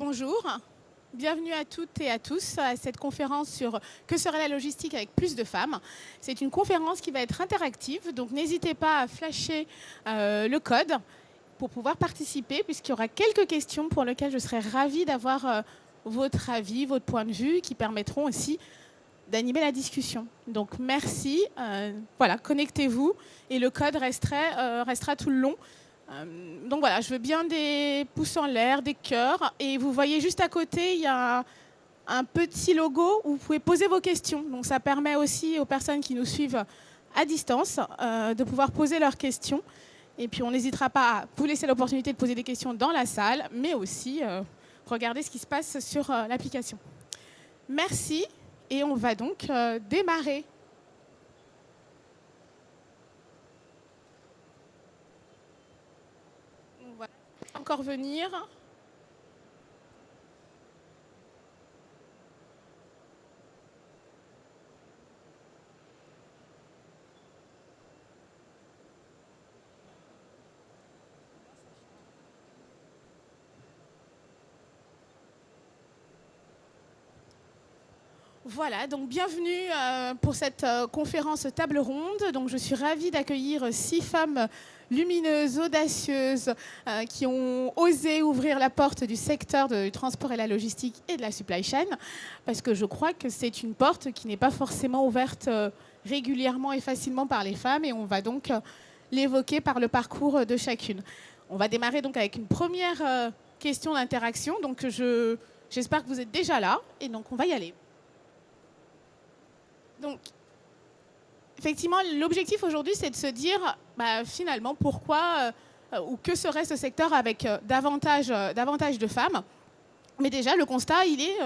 bonjour. Bienvenue à toutes et à tous à cette conférence sur que serait la logistique avec plus de femmes. C'est une conférence qui va être interactive, donc n'hésitez pas à flasher le code pour pouvoir participer, puisqu'il y aura quelques questions pour lesquelles je serai ravie d'avoir votre avis, votre point de vue, qui permettront aussi d'animer la discussion. Donc merci, voilà, connectez-vous et le code restera tout le long. Donc voilà, je veux bien des pouces en l'air, des cœurs. Et vous voyez juste à côté, il y a un petit logo où vous pouvez poser vos questions. Donc ça permet aussi aux personnes qui nous suivent à distance de pouvoir poser leurs questions. Et puis on n'hésitera pas à vous laisser l'opportunité de poser des questions dans la salle, mais aussi regarder ce qui se passe sur l'application. Merci et on va donc démarrer. Voilà. Encore venir. Voilà, donc bienvenue pour cette conférence table ronde. Donc je suis ravie d'accueillir 6 femmes lumineuses, audacieuses, qui ont osé ouvrir la porte du secteur du transport et la logistique et de la supply chain, parce que je crois que c'est une porte qui n'est pas forcément ouverte régulièrement et facilement par les femmes, et on va donc l'évoquer par le parcours de chacune. On va démarrer donc avec une première question d'interaction. Donc j'espère que vous êtes déjà là, et donc on va y aller. Donc, effectivement, l'objectif aujourd'hui, c'est de se dire, finalement, pourquoi ou que serait ce secteur avec davantage de femmes. Mais déjà, le constat, il est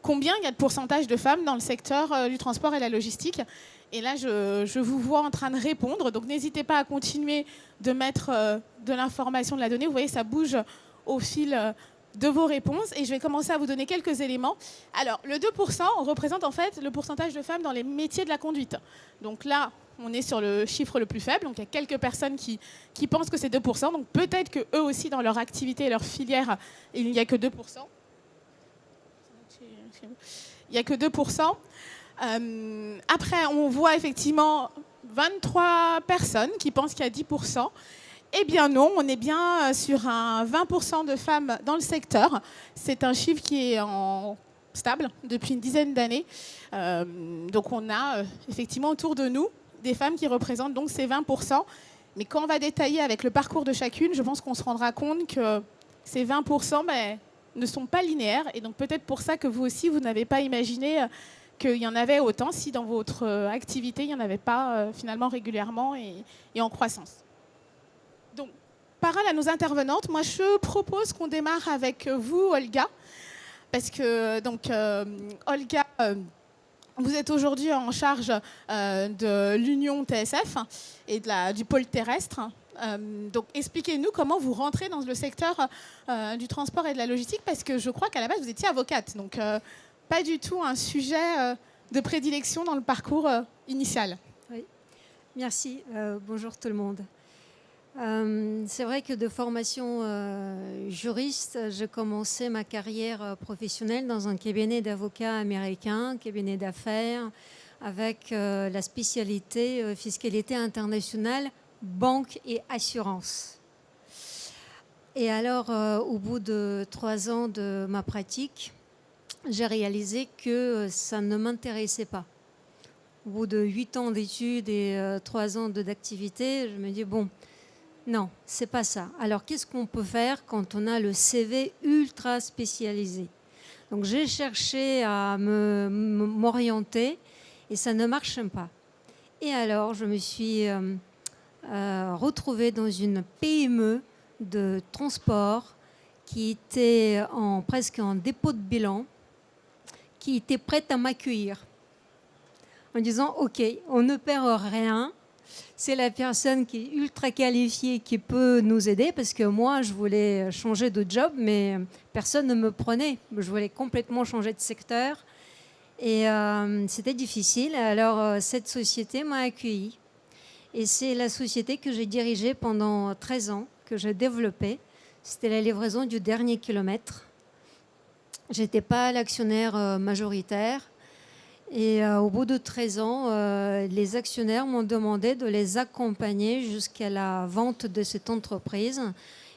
combien il y a de pourcentage de femmes dans le secteur du transport et la logistique. Et là, je vous vois en train de répondre. Donc, n'hésitez pas à continuer de mettre de l'information, de la donnée. Vous voyez, ça bouge au fil de vos réponses, et je vais commencer à vous donner quelques éléments. Alors, le 2% représente en fait le pourcentage de femmes dans les métiers de la conduite. Donc là, on est sur le chiffre le plus faible, donc il y a quelques personnes qui pensent que c'est 2%, donc peut-être qu'eux aussi, dans leur activité et leur filière, il n'y a que 2%. Il n'y a que 2%. Après, on voit effectivement 23 personnes qui pensent qu'il y a 10%. Eh bien non, on est bien sur un 20% de femmes dans le secteur. C'est un chiffre qui est stable depuis une dizaine d'années. Donc on a effectivement autour de nous des femmes qui représentent donc ces 20%. Mais quand on va détailler avec le parcours de chacune, je pense qu'on se rendra compte que ces 20% ne sont pas linéaires. Et donc peut-être pour ça que vous aussi, vous n'avez pas imaginé qu'il y en avait autant si dans votre activité, il n'y en avait pas finalement régulièrement et en croissance. Donc, parole à nos intervenantes. Moi, je propose qu'on démarre avec vous, Olga, parce que donc Olga, vous êtes aujourd'hui en charge de l'Union TSF et du pôle terrestre. Donc, expliquez-nous comment vous rentrez dans le secteur du transport et de la logistique, parce que je crois qu'à la base, vous étiez avocate. Donc, pas du tout un sujet de prédilection dans le parcours initial. Oui, merci. Bonjour tout le monde. C'est vrai que de formation juriste, j'ai commencé ma carrière professionnelle dans un cabinet d'avocats américain, cabinet d'affaires, avec la spécialité fiscalité internationale, banque et assurance. Et alors, au bout de 3 ans de ma pratique, j'ai réalisé que ça ne m'intéressait pas. Au bout de 8 ans d'études et 3 ans d'activité, je me dis, bon, non, c'est pas ça. Alors, qu'est-ce qu'on peut faire quand on a le CV ultra spécialisé? Donc, j'ai cherché à m'orienter et ça ne marche pas. Et alors, je me suis retrouvée dans une PME de transport qui était presque en dépôt de bilan, qui était prête à m'accueillir en disant « Ok, on ne perd rien. C'est la personne qui est ultra qualifiée qui peut nous aider, parce que moi, je voulais changer de job, mais personne ne me prenait. Je voulais complètement changer de secteur et c'était difficile. Alors, cette société m'a accueillie et c'est la société que j'ai dirigée pendant 13 ans, que j'ai développée. C'était la livraison du dernier kilomètre. Je n'étais pas l'actionnaire majoritaire. Et au bout de 13 ans, les actionnaires m'ont demandé de les accompagner jusqu'à la vente de cette entreprise.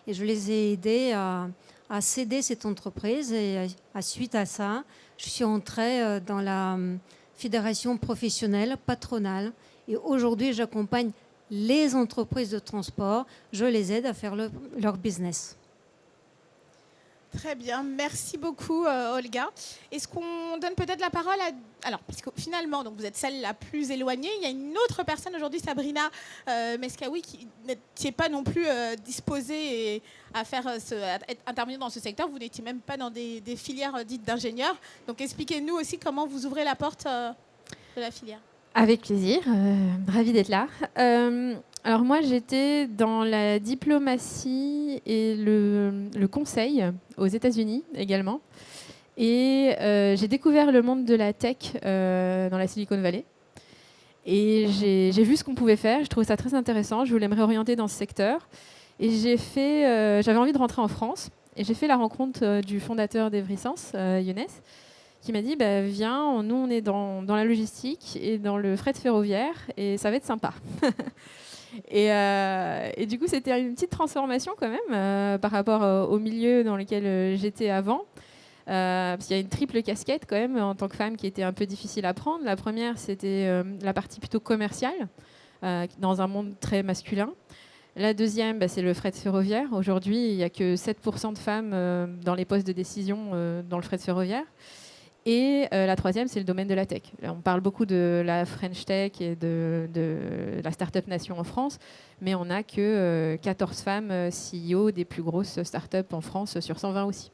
Et je les ai aidés à céder cette entreprise. Et suite à ça, je suis entrée dans la fédération professionnelle patronale. Et aujourd'hui, j'accompagne les entreprises de transport. Je les aide à faire leur business. Très bien, merci beaucoup Olga. Est-ce qu'on donne peut-être la parole à... Alors, puisque finalement, donc vous êtes celle la plus éloignée, il y a une autre personne aujourd'hui, Sabrina Meskawi, qui n'était pas non plus disposée à intervenir dans ce secteur. Vous n'étiez même pas dans des filières dites d'ingénieurs. Donc expliquez-nous aussi comment vous ouvrez la porte de la filière. Avec plaisir, ravie d'être là. Alors moi, j'étais dans la diplomatie et le conseil aux États-Unis également. Et j'ai découvert le monde de la tech dans la Silicon Valley. Et j'ai vu ce qu'on pouvait faire. Je trouvais ça très intéressant. Je voulais me réorienter dans ce secteur. Et j'avais envie de rentrer en France. Et j'ai fait la rencontre du fondateur d'Evrysense, Younes, qui m'a dit viens, nous on est dans la logistique et dans le fret ferroviaire et ça va être sympa. et du coup c'était une petite transformation quand même par rapport au milieu dans lequel j'étais avant, parce qu'il y a une triple casquette quand même en tant que femme qui était un peu difficile à prendre. La première c'était la partie plutôt commerciale dans un monde très masculin. La deuxième, c'est le fret ferroviaire. Aujourd'hui, il n'y a que 7% de femmes dans les postes de décision dans le fret ferroviaire. Et la troisième, c'est le domaine de la tech. Là, on parle beaucoup de la French Tech et de la Startup Nation en France, mais on n'a que 14 femmes CEO des plus grosses startups en France sur 120 aussi.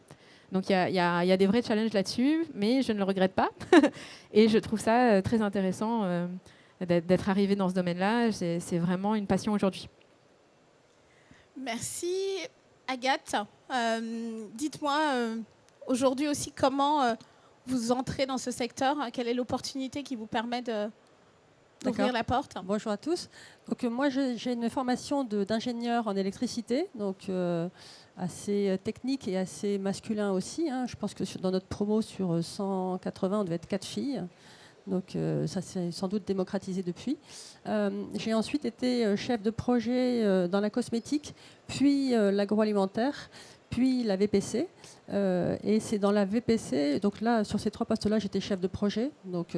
Donc il y a des vrais challenges là-dessus, mais je ne le regrette pas. Et je trouve ça très intéressant d'être arrivée dans ce domaine-là. C'est vraiment une passion aujourd'hui. Merci Agathe. Dites-moi aujourd'hui aussi comment vous entrez dans ce secteur. Quelle est l'opportunité qui vous permet d'ouvrir la porte? Bonjour à tous. Donc, moi, j'ai une formation d'ingénieur en électricité, donc assez technique et assez masculin aussi. Je pense que dans notre promo sur 180, on devait être 4 filles. Donc ça s'est sans doute démocratisé depuis. J'ai ensuite été chef de projet dans la cosmétique, puis l'agroalimentaire, puis la VPC. Et c'est dans la VPC, donc là, sur ces 3 postes-là, j'étais chef de projet, donc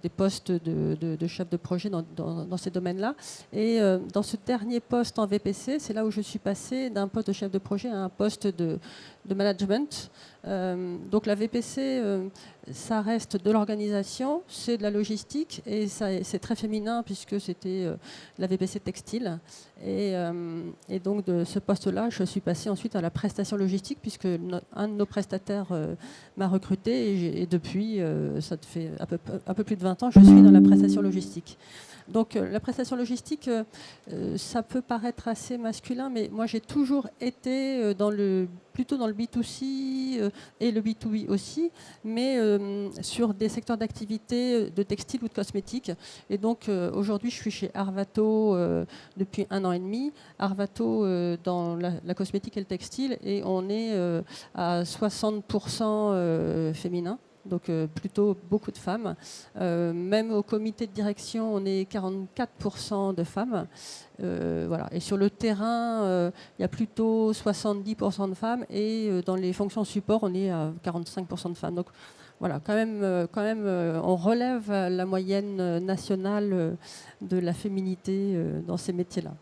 des postes de chef de projet dans ces domaines-là. Et dans ce dernier poste en VPC, c'est là où je suis passée d'un poste de chef de projet à un poste de management. Donc la VPC, ça reste de l'organisation, c'est de la logistique, et c'est très féminin puisque c'était la VPC textile. Et donc de ce poste-là, je suis passée ensuite à la prestation logistique puisque un de nos prestataires m'a recruté et depuis, ça fait un peu plus de 20 ans, je suis dans la prestation logistique. Donc la prestation logistique, ça peut paraître assez masculin, mais moi j'ai toujours été plutôt dans le B2C et le B2B aussi, mais sur des secteurs d'activité de textile ou de cosmétique. Et donc aujourd'hui je suis chez Arvato depuis 1 an et demi. Arvato dans la cosmétique et le textile, et on est à 60% féminin. Donc plutôt beaucoup de femmes. Même au comité de direction, on est 44% de femmes. Voilà. Et sur le terrain, il y a plutôt 70% de femmes. Et dans les fonctions support, on est à 45% de femmes. Donc voilà, quand même, on relève la moyenne nationale de la féminité dans ces métiers-là.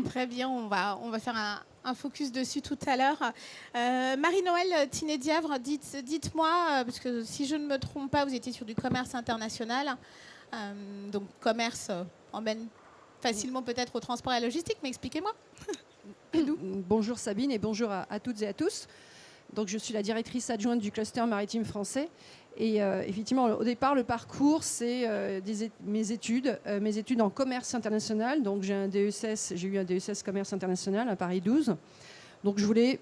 Très bien, on va faire un focus dessus tout à l'heure. Marie-Noëlle Tinet-Diavre, dites-moi, parce que si je ne me trompe pas, vous étiez sur du commerce international. Donc commerce emmène facilement peut-être au transport et à la logistique, mais expliquez-moi. Bonjour Sabine et bonjour à toutes et à tous. Donc je suis la directrice adjointe du cluster maritime français. Et effectivement, au départ, le parcours, c'est mes études en commerce international. Donc j'ai eu un DESS commerce international à Paris 12. Donc je voulais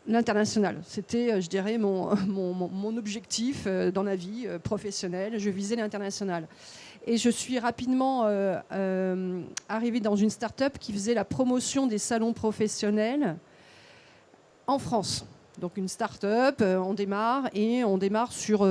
l'international. C'était, je dirais, mon objectif dans la vie professionnelle. Je visais l'international. Et je suis rapidement arrivée dans une start-up qui faisait la promotion des salons professionnels en France. Donc une start-up, on démarre sur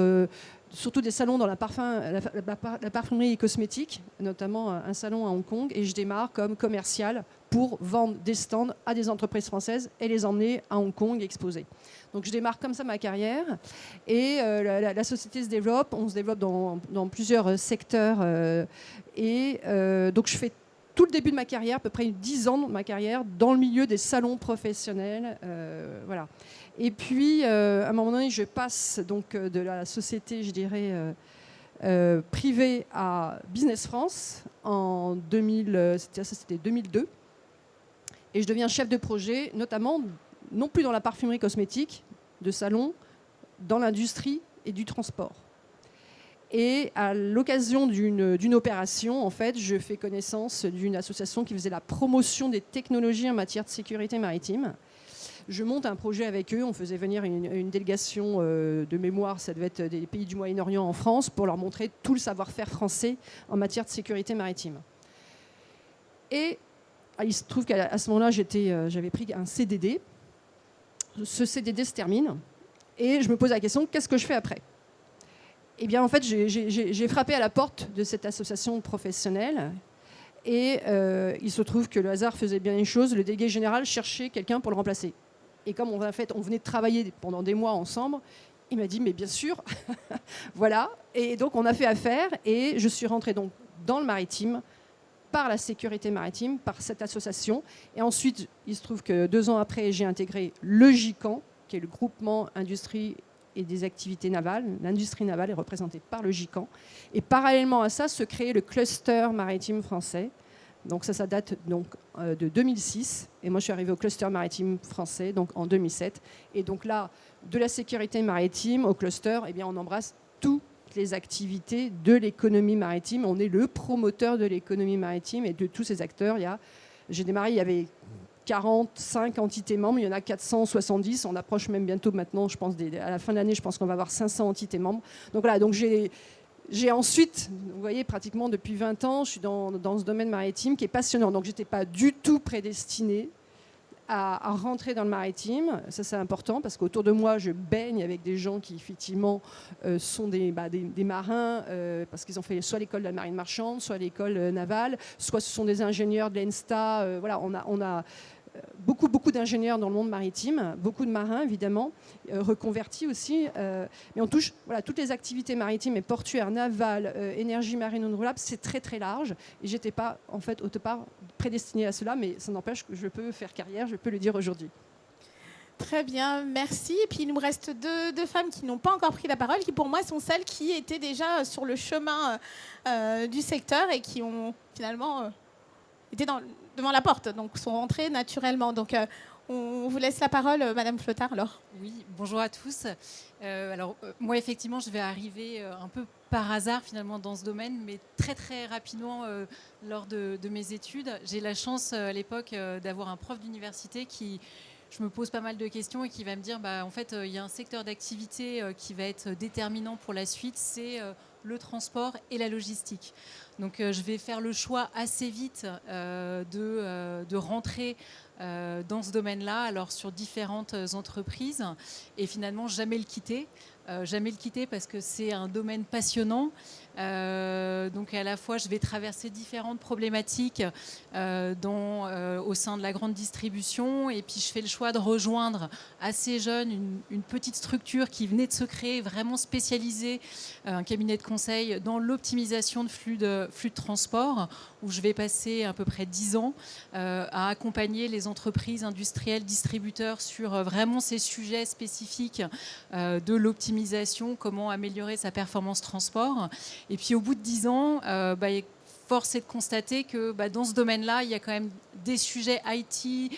surtout des salons dans la parfumerie et cosmétique, notamment un salon à Hong Kong, et je démarre comme commercial pour vendre des stands à des entreprises françaises et les emmener à Hong Kong exposer. Donc je démarre comme ça ma carrière, et la société se développe, on se développe dans plusieurs secteurs, donc je fais tout le début de ma carrière, à peu près 10 ans de ma carrière, dans le milieu des salons professionnels. Voilà. Et puis, à un moment donné, je passe donc de la société, je dirais, privée à Business France en 2002. Et je deviens chef de projet, notamment, non plus dans la parfumerie cosmétique, de salon, dans l'industrie et du transport. Et à l'occasion d'une opération, en fait, je fais connaissance d'une association qui faisait la promotion des technologies en matière de sécurité maritime. Je monte un projet avec eux. On faisait venir une délégation de mémoire, ça devait être des pays du Moyen-Orient en France, pour leur montrer tout le savoir-faire français en matière de sécurité maritime. Et il se trouve qu'à ce moment-là, j'avais pris un CDD. Ce CDD se termine. Et je me pose la question, qu'est-ce que je fais après ? Eh bien, en fait, j'ai frappé à la porte de cette association professionnelle, et il se trouve que le hasard faisait bien les choses. Le délégué général cherchait quelqu'un pour le remplacer. Et comme on venait de travailler pendant des mois ensemble, il m'a dit, mais bien sûr, voilà. Et donc, on a fait affaire, et je suis rentrée donc dans le maritime, par la sécurité maritime, par cette association. Et ensuite, il se trouve que 2 ans après, j'ai intégré le GICAN, qui est le groupement industrie et des activités navales. L'industrie navale est représentée par le GICAN. Et parallèlement à ça, se crée le cluster maritime français. Donc ça date donc, de 2006. Et moi, je suis arrivée au cluster maritime français donc en 2007. Et donc là, de la sécurité maritime au cluster, eh bien, on embrasse toutes les activités de l'économie maritime. On est le promoteur de l'économie maritime et de tous ces acteurs. J'ai démarré, il y avait 45 entités membres, il y en a 470, on approche même bientôt maintenant, je pense, à la fin de l'année, je pense qu'on va avoir 500 entités membres. Donc voilà, donc j'ai ensuite, vous voyez, pratiquement depuis 20 ans, je suis dans ce domaine maritime qui est passionnant. Donc je n'étais pas du tout prédestinée à rentrer dans le maritime. Ça, c'est important parce qu'autour de moi, je baigne avec des gens qui, effectivement, sont des marins parce qu'ils ont fait soit l'école de la marine marchande, soit l'école navale, soit ce sont des ingénieurs de l'ENSTA. Voilà, on a beaucoup d'ingénieurs dans le monde maritime, beaucoup de marins, évidemment, reconvertis aussi. Mais on touche toutes les activités maritimes et portuaires, navales, énergie marine renouvelable, c'est très, très large. Et je n'étais pas, en fait, au départ, prédestinée à cela, mais ça n'empêche que je peux faire carrière, je peux le dire aujourd'hui. Très bien, merci. Et puis il nous reste deux femmes qui n'ont pas encore pris la parole, qui pour moi sont celles qui étaient déjà sur le chemin du secteur et qui ont finalement été devant la porte, donc sont rentrées naturellement. Donc on vous laisse la parole, Madame Flottard, alors. Oui, bonjour à tous. Moi, effectivement, je vais arriver un peu par hasard finalement dans ce domaine, mais très très rapidement lors de mes études. J'ai la chance à l'époque d'avoir un prof d'université qui... Je me pose pas mal de questions et qui va me dire, en fait, il y a un secteur d'activité qui va être déterminant pour la suite, c'est le transport et la logistique. Donc, je vais faire le choix assez vite de rentrer dans ce domaine-là, alors sur différentes entreprises, et finalement jamais le quitter. Jamais le quitter parce que c'est un domaine passionnant. Donc à la fois, je vais traverser différentes problématiques au sein de la grande distribution, et puis je fais le choix de rejoindre assez jeune une petite structure qui venait de se créer, vraiment spécialisée, un cabinet de conseil dans l'optimisation de flux de transport, où je vais passer à peu près 10 ans à accompagner les entreprises industrielles, distributeurs sur vraiment ces sujets spécifiques de l'optimisation, comment améliorer sa performance transport. Et puis au bout de 10 ans, force est de constater que dans ce domaine-là, il y a quand même des sujets IT,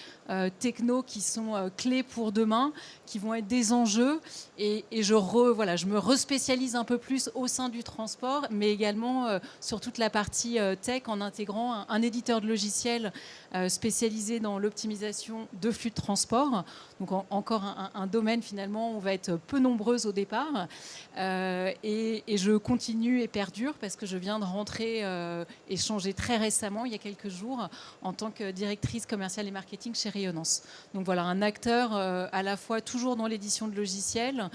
techno qui sont clés pour demain, qui vont être des enjeux. Et je me respécialise un peu plus au sein du transport, mais également sur toute la partie tech en intégrant un éditeur de logiciels spécialisé dans l'optimisation de flux de transport. Donc encore un domaine finalement où on va être peu nombreuses au départ. Et je continue et perdure parce que je viens de rentrer et changé très récemment, il y a quelques jours, en tant que directrice commerciale et marketing chez Rayonnance. Donc voilà, un acteur à la fois toujours dans l'édition de logiciels,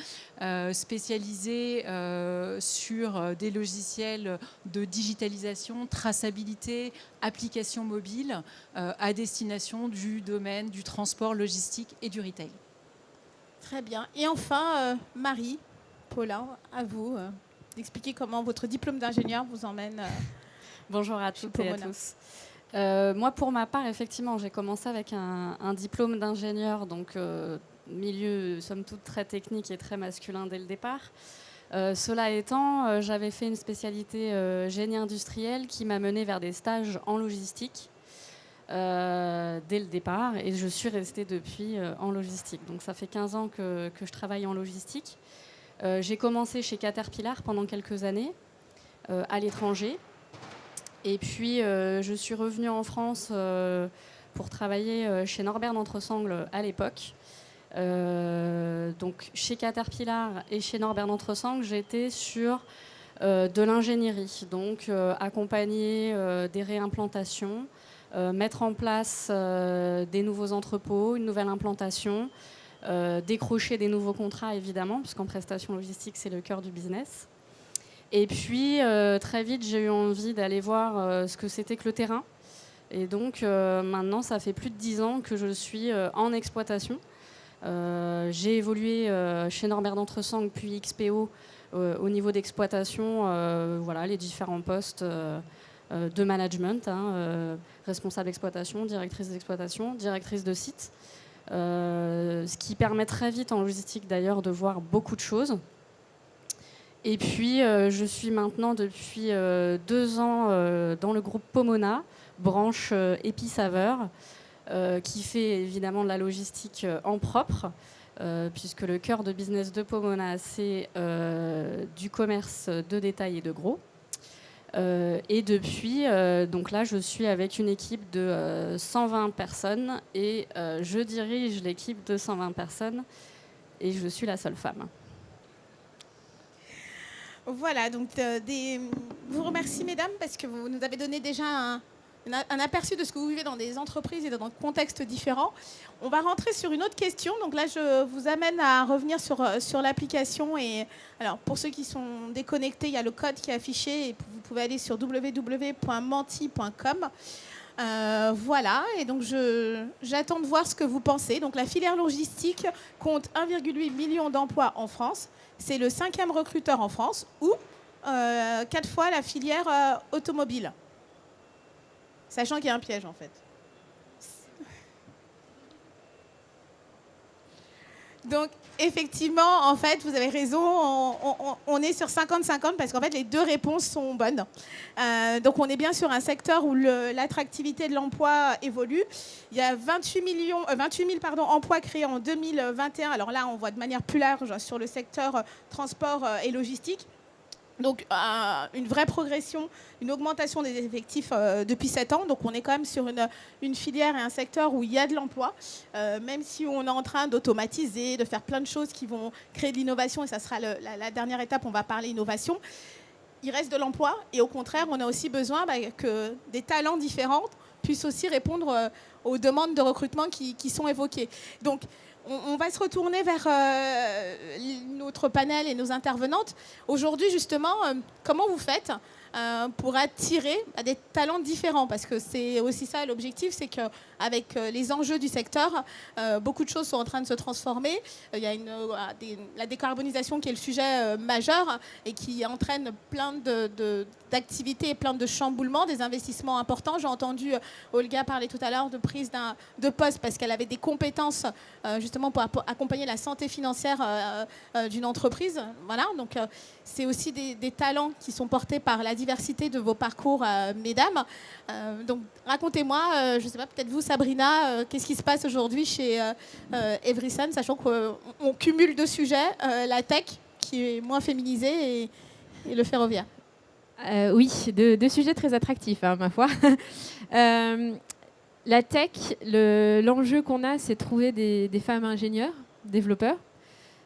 spécialisé sur des logiciels de digitalisation, traçabilité, applications mobiles, à destination du domaine du transport, logistique et du retail. Très bien. Et enfin, Marie, Paulin, à vous d'expliquer comment votre diplôme d'ingénieur vous emmène. Bonjour à toutes et à tous. Moi, pour ma part, effectivement, j'ai commencé avec un diplôme d'ingénieur, donc milieu, somme toute, très technique et très masculin dès le départ. Cela étant, j'avais fait une spécialité génie industriel qui m'a menée vers des stages en logistique dès le départ, et je suis restée depuis en logistique. Donc ça fait 15 ans que je travaille en logistique. J'ai commencé chez Caterpillar pendant quelques années, à l'étranger. Et puis, je suis revenue en France pour travailler chez Norbert Dentressangle à l'époque. Donc, chez Caterpillar et chez Norbert Dentressangle, j'étais sur de l'ingénierie. Donc, accompagner des réimplantations, mettre en place des nouveaux entrepôts, une nouvelle implantation, décrocher des nouveaux contrats, évidemment, puisqu'en prestation logistique, c'est le cœur du business. Et puis, très vite, j'ai eu envie d'aller voir ce que c'était que le terrain. Et donc, maintenant, ça fait plus de 10 ans que je suis en exploitation. J'ai évolué chez Norbert Dentressangle, puis XPO, au niveau d'exploitation, voilà, les différents postes de management, responsable d'exploitation, directrice d'exploitation, directrice de site. Ce qui permet très vite en logistique, d'ailleurs, de voir beaucoup de choses. Et puis, je suis maintenant depuis 2 ans dans le groupe Pomona, branche Épi-Saveur, qui fait évidemment de la logistique en propre, puisque le cœur de business de Pomona, c'est du commerce de détail et de gros. Et depuis, donc là, je suis avec une équipe de 120 personnes et je dirige l'équipe de 120 personnes et je suis la seule femme. Voilà, donc je vous remercie, mesdames, parce que vous nous avez donné déjà un aperçu de ce que vous vivez dans des entreprises et dans des contextes différents. On va rentrer sur une autre question. Donc là, je vous amène à revenir sur l'application. Et alors, pour ceux qui sont déconnectés, il y a le code qui est affiché et vous pouvez aller sur www.menti.com. Voilà, et donc j'attends de voir ce que vous pensez. Donc la filière logistique compte 1,8 million d'emplois en France. C'est le 5e recruteur en France, ou 4 fois la filière automobile. Sachant qu'il y a un piège, en fait. Donc, effectivement, en fait, vous avez raison, on est sur 50-50 parce qu'en fait, les 2 réponses sont bonnes. Donc, on est bien sur un secteur où l'attractivité de l'emploi évolue. Il y a 28 000 emplois créés en 2021. Alors là, on voit de manière plus large sur le secteur transport et logistique. Donc, une vraie progression, une augmentation des effectifs depuis 7 ans. Donc, on est quand même sur une filière et un secteur où il y a de l'emploi, même si on est en train d'automatiser, de faire plein de choses qui vont créer de l'innovation. Et ça sera la dernière étape, on va parler innovation. Il reste de l'emploi et au contraire, on a aussi besoin que des talents différents puissent aussi répondre aux demandes de recrutement qui sont évoquées. Donc, on va se retourner vers notre panel et nos intervenantes. Aujourd'hui, justement, comment vous faites pour attirer des talents différents? Parce que c'est aussi ça l'objectif, c'est qu'avec les enjeux du secteur, beaucoup de choses sont en train de se transformer. Il y a la décarbonisation qui est le sujet majeur et qui entraîne plein d'activités et plein de chamboulements, des investissements importants. J'ai entendu Olga parler tout à l'heure de prise de poste parce qu'elle avait des compétences justement pour accompagner la santé financière d'une entreprise. Voilà, donc c'est aussi des talents qui sont portés par la diversité de vos parcours, mesdames. Donc racontez-moi, je ne sais pas, peut-être vous, Sabrina, qu'est-ce qui se passe aujourd'hui chez Everysun, sachant qu'on cumule 2 sujets, la tech qui est moins féminisée et le ferroviaire. Oui, 2 sujets très attractifs, ma foi. La tech, l'enjeu qu'on a, c'est de trouver des femmes ingénieurs, développeurs.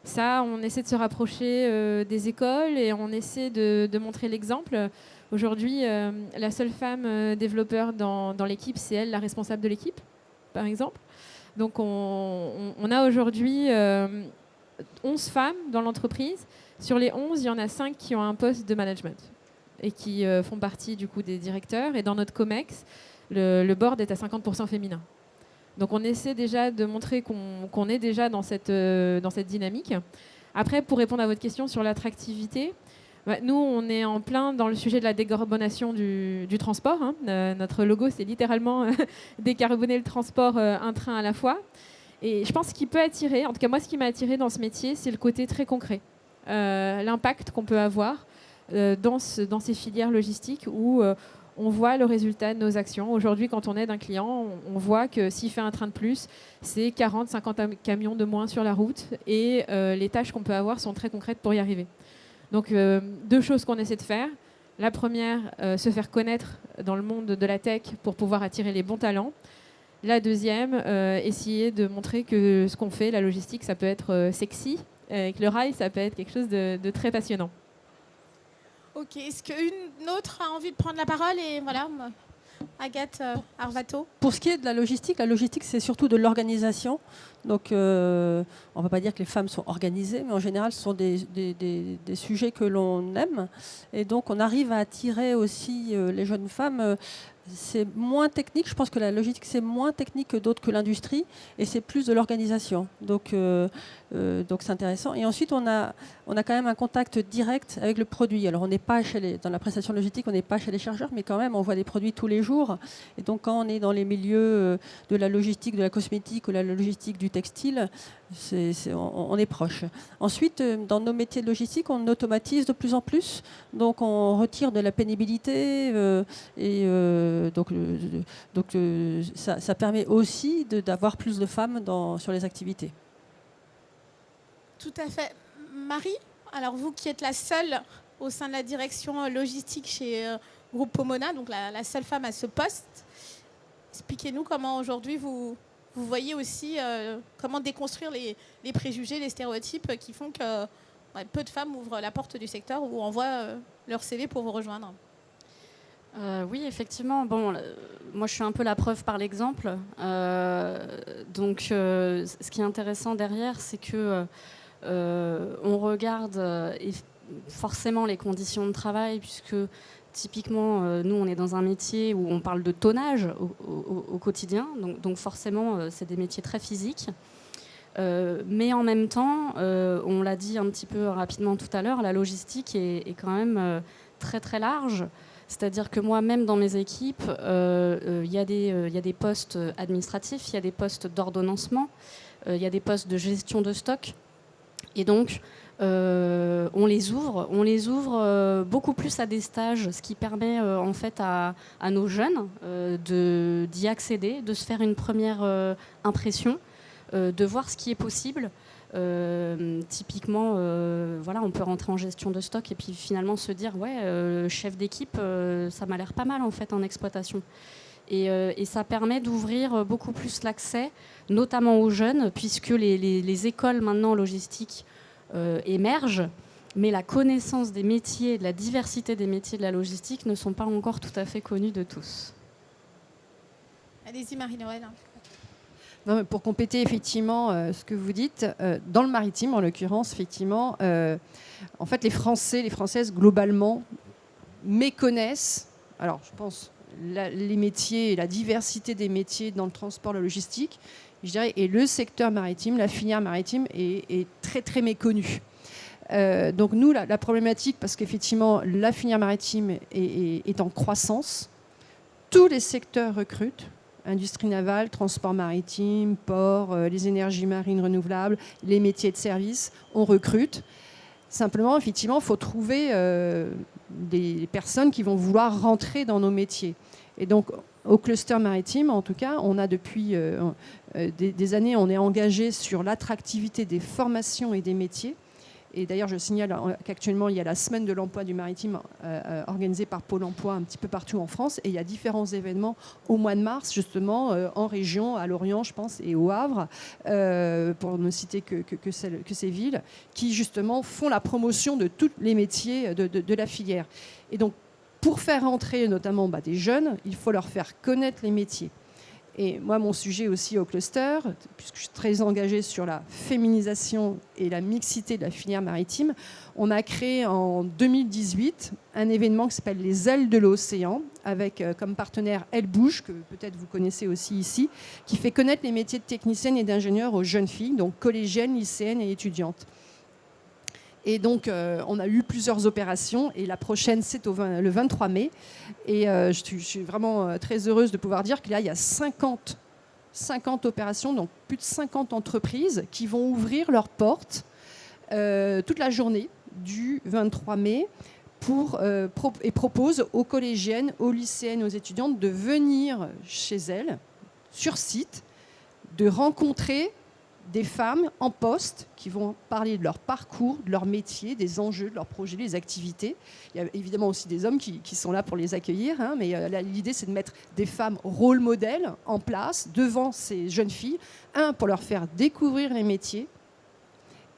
Ça, on essaie de se rapprocher des écoles et on essaie de montrer l'exemple. Aujourd'hui, la seule femme développeur dans l'équipe, c'est elle, la responsable de l'équipe, par exemple. Donc on a aujourd'hui 11 femmes dans l'entreprise. Sur les 11, il y en a 5 qui ont un poste de management et qui font partie du coup des directeurs. Et dans notre COMEX, le board est à 50% féminin. Donc on essaie déjà de montrer qu'on est déjà dans cette dynamique. Après, pour répondre à votre question sur l'attractivité, nous, on est en plein dans le sujet de la décarbonation du transport. Notre logo, c'est littéralement décarboner le transport un train à la fois. Et je pense qu'il peut attirer, en tout cas moi, ce qui m'a attiré dans ce métier, c'est le côté très concret. L'impact qu'on peut avoir dans ces filières logistiques où on voit le résultat de nos actions. Aujourd'hui, quand on aide un client, on voit que s'il fait un train de plus, c'est 40, 50 camions de moins sur la route et les tâches qu'on peut avoir sont très concrètes pour y arriver. Donc, 2 choses qu'on essaie de faire. La première, se faire connaître dans le monde de la tech pour pouvoir attirer les bons talents. La deuxième, essayer de montrer que ce qu'on fait, la logistique, ça peut être sexy, et que le rail, ça peut être quelque chose de très passionnant. Ok, est-ce qu'une autre a envie de prendre la parole? Et voilà, Agathe Arvato. Pour ce qui est de la logistique, c'est surtout de l'organisation. Donc, on ne va pas dire que les femmes sont organisées, mais en général, ce sont des sujets que l'on aime. Et donc, on arrive à attirer aussi les jeunes femmes. C'est moins technique. Je pense que la logistique, c'est moins technique que d'autres, que l'industrie. Et c'est plus de l'organisation. Donc c'est intéressant. Et ensuite, on a quand même un contact direct avec le produit. Alors, on n'est pas dans la prestation logistique, on n'est pas chez les chargeurs, mais quand même, on voit des produits tous les jours. Et donc, quand on est dans les milieux de la logistique, de la cosmétique ou la logistique du textile, on est proche. Ensuite, dans nos métiers de logistique, on automatise de plus en plus. Donc, on retire de la pénibilité ça permet aussi d'avoir plus de femmes sur les activités. Tout à fait. Marie, alors vous qui êtes la seule au sein de la direction logistique chez Groupe Pomona, donc la seule femme à ce poste, expliquez-nous comment aujourd'hui vous voyez aussi comment déconstruire les préjugés, les stéréotypes qui font que peu de femmes ouvrent la porte du secteur ou envoient leur CV pour vous rejoindre. Oui, effectivement. Bon, moi, je suis un peu la preuve par l'exemple. Donc, ce qui est intéressant derrière, c'est que on regarde forcément les conditions de travail, puisque typiquement, nous, on est dans un métier où on parle de tonnage au quotidien. Donc forcément, c'est des métiers très physiques. Mais en même temps, on l'a dit un petit peu rapidement tout à l'heure, la logistique est quand même très, très large. C'est-à-dire que moi, même dans mes équipes, il y a des postes administratifs, il y a des postes d'ordonnancement, il y a des postes de gestion de stock. Et donc, on les ouvre beaucoup plus à des stages, ce qui permet en fait à nos jeunes d'y accéder, de se faire une première impression, de voir ce qui est possible. Typiquement, voilà, on peut rentrer en gestion de stock et puis finalement se dire chef d'équipe, ça m'a l'air pas mal en fait en exploitation. Et ça permet d'ouvrir beaucoup plus l'accès, notamment aux jeunes, puisque les écoles maintenant logistiques émergent, mais la connaissance des métiers, de la diversité des métiers de la logistique ne sont pas encore tout à fait connus de tous. Allez-y Marie-Noël. Non, mais pour compléter effectivement ce que vous dites, dans le maritime en l'occurrence, effectivement, en fait les Français, les Françaises globalement méconnaissent, alors je pense les métiers, la diversité des métiers dans le transport, la logistique, je dirais, et le secteur maritime, la filière maritime est très très méconnue. Donc nous, la problématique, parce qu'effectivement la filière maritime est en croissance, tous les secteurs recrutent. Industrie navale, transport maritime, port, les énergies marines renouvelables, les métiers de service, on recrute. Simplement, effectivement, il faut trouver des personnes qui vont vouloir rentrer dans nos métiers. Et donc, au cluster maritime, en tout cas, on a depuis des années, on est engagé sur l'attractivité des formations et des métiers. Et d'ailleurs, je signale qu'actuellement, il y a la semaine de l'emploi du maritime organisée par Pôle emploi un petit peu partout en France. Et il y a différents événements au mois de mars, justement, en région, à Lorient, je pense, et au Havre, pour ne citer que ces villes, qui, justement, font la promotion de tous les métiers de la filière. Et donc, pour faire entrer notamment des jeunes, il faut leur faire connaître les métiers. Et moi, mon sujet aussi au cluster, puisque je suis très engagée sur la féminisation et la mixité de la filière maritime, on a créé en 2018 un événement qui s'appelle les Ailes de l'Océan, avec comme partenaire Elle Bouge, que peut-être vous connaissez aussi ici, qui fait connaître les métiers de technicienne et d'ingénieur aux jeunes filles, donc collégiennes, lycéennes et étudiantes. Et donc, on a eu plusieurs opérations et la prochaine, c'est le 23 mai. Et je suis vraiment très heureuse de pouvoir dire qu'il y a 50 opérations, donc plus de 50 entreprises qui vont ouvrir leurs portes toute la journée du 23 mai et proposent aux collégiennes, aux lycéennes, aux étudiantes de venir chez elles, sur site, de rencontrer des femmes en poste qui vont parler de leur parcours, de leur métier, des enjeux, de leurs projets, des activités. Il y a évidemment aussi des hommes qui sont là pour les accueillir, mais l'idée, c'est de mettre des femmes rôle modèles en place devant ces jeunes filles, pour leur faire découvrir les métiers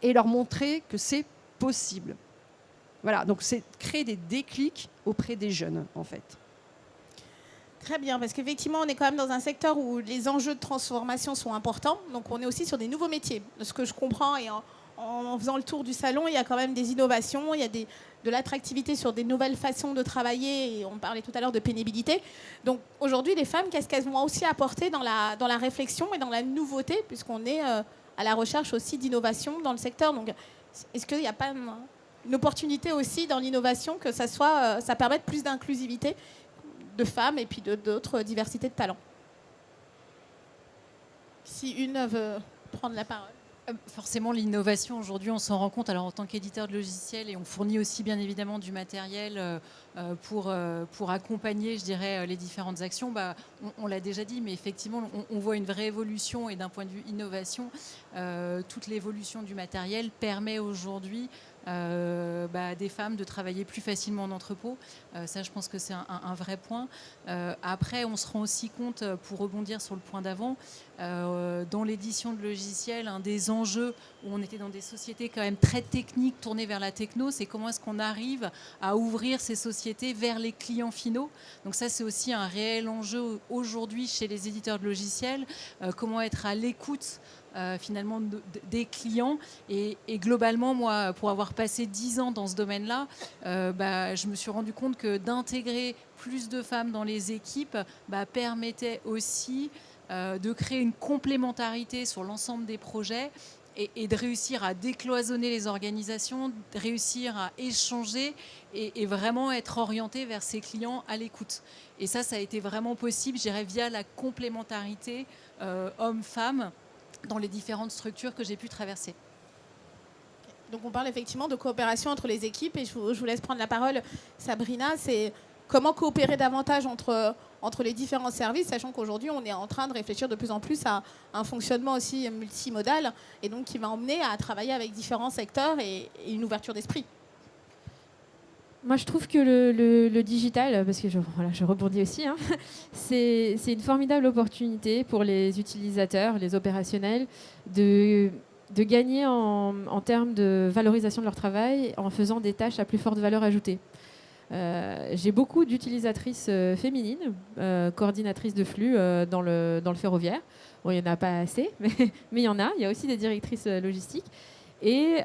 et leur montrer que c'est possible. Voilà, donc c'est créer des déclics auprès des jeunes, en fait. Très bien, parce qu'effectivement, on est quand même dans un secteur où les enjeux de transformation sont importants. Donc, on est aussi sur des nouveaux métiers. De ce que je comprends, et en faisant le tour du salon, il y a quand même des innovations, il y a de l'attractivité sur des nouvelles façons de travailler. Et on parlait tout à l'heure de pénibilité. Donc, aujourd'hui, les femmes, qu'est-ce qu'elles vont aussi apporter dans la réflexion et dans la nouveauté, puisqu'on est à la recherche aussi d'innovation dans le secteur. Donc, est-ce qu'il n'y a pas une opportunité aussi dans l'innovation que ça permette plus d'inclusivité de femmes et puis d'autres diversités de talents? Si une veut prendre la parole. Forcément, l'innovation, aujourd'hui, on s'en rend compte. Alors, en tant qu'éditeur de logiciels, et on fournit aussi, bien évidemment, du matériel pour accompagner, je dirais, les différentes actions. On l'a déjà dit, mais effectivement, on voit une vraie évolution. Et d'un point de vue innovation, toute l'évolution du matériel permet aujourd'hui des femmes de travailler plus facilement en entrepôt. Ça, je pense que c'est un vrai point. Après, on se rend aussi compte, pour rebondir sur le point d'avant, dans l'édition de logiciels, un des enjeux où on était dans des sociétés quand même très techniques, tournées vers la techno, c'est comment est-ce qu'on arrive à ouvrir ces sociétés vers les clients finaux. Donc ça, c'est aussi un réel enjeu aujourd'hui chez les éditeurs de logiciels. Comment être à l'écoute finalement des clients et globalement, moi, pour avoir passé 10 ans dans ce domaine-là, je me suis rendu compte que d'intégrer plus de femmes dans les équipes permettait aussi de créer une complémentarité sur l'ensemble des projets et de réussir à décloisonner les organisations, de réussir à échanger et vraiment être orienté vers ses clients à l'écoute. Et ça a été vraiment possible, je dirais, via la complémentarité hommes-femmes dans les différentes structures que j'ai pu traverser. Donc on parle effectivement de coopération entre les équipes et je vous laisse prendre la parole, Sabrina. C'est comment coopérer davantage entre les différents services, sachant qu'aujourd'hui on est en train de réfléchir de plus en plus à un fonctionnement aussi multimodal et donc qui va emmener à travailler avec différents secteurs et une ouverture d'esprit. Moi, je trouve que le digital, parce que je rebondis aussi, c'est une formidable opportunité pour les utilisateurs, les opérationnels, de gagner en termes de valorisation de leur travail en faisant des tâches à plus forte valeur ajoutée. J'ai beaucoup d'utilisatrices féminines, coordinatrices de flux dans le ferroviaire. Bon, il n'y en a pas assez, mais il y en a. Il y a aussi des directrices logistiques. Et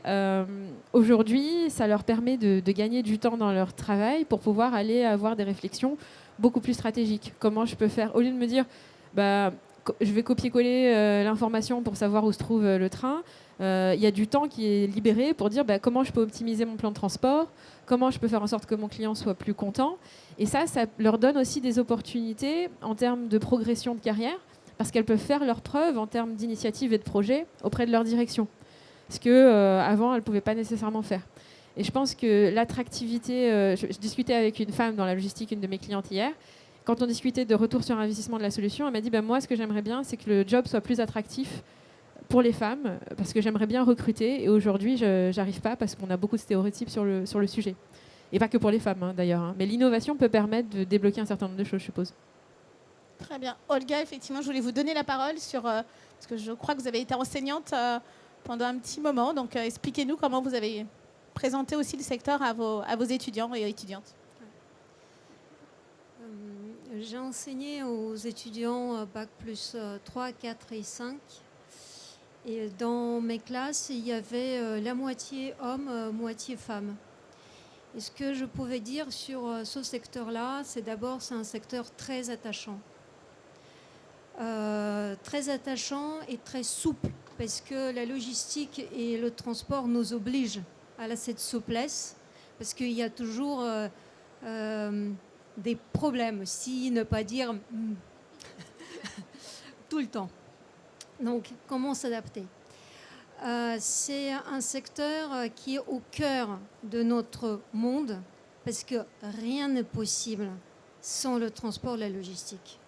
aujourd'hui, ça leur permet de gagner du temps dans leur travail pour pouvoir aller avoir des réflexions beaucoup plus stratégiques. Comment je peux faire, au lieu de me dire, je vais copier-coller l'information pour savoir où se trouve le train, il y a du temps qui est libéré pour dire comment je peux optimiser mon plan de transport, comment je peux faire en sorte que mon client soit plus content. Et ça leur donne aussi des opportunités en termes de progression de carrière, parce qu'elles peuvent faire leurs preuves en termes d'initiative et de projet auprès de leur direction. Ce qu'avant, elles ne pouvaient pas nécessairement faire. Et je pense que l'attractivité... je discutais avec une femme dans la logistique, une de mes clientes hier. Quand on discutait de retour sur investissement de la solution, elle m'a dit moi, ce que j'aimerais bien, c'est que le job soit plus attractif pour les femmes, parce que j'aimerais bien recruter, et aujourd'hui, je n'arrive pas parce qu'on a beaucoup de stéréotypes sur le sujet. Et pas que pour les femmes, hein, d'ailleurs. Hein. Mais l'innovation peut permettre de débloquer un certain nombre de choses, je suppose. Très bien. Olga, effectivement, je voulais vous donner la parole sur... parce que je crois que vous avez été enseignante pendant un petit moment. Donc, expliquez-nous comment vous avez présenté aussi le secteur à vos étudiants et étudiantes. J'ai enseigné aux étudiants Bac plus 3, 4 et 5. Et dans mes classes, il y avait la moitié hommes, moitié femmes. Et ce que je pouvais dire sur ce secteur-là, c'est d'abord, c'est un secteur très attachant. Très attachant et très souple, parce que la logistique et le transport nous obligent à cette souplesse, parce qu'il y a toujours des problèmes, si ne pas dire tout le temps. Donc, comment s'adapter ? C'est un secteur qui est au cœur de notre monde, parce que rien n'est possible sans le transport et la logistique.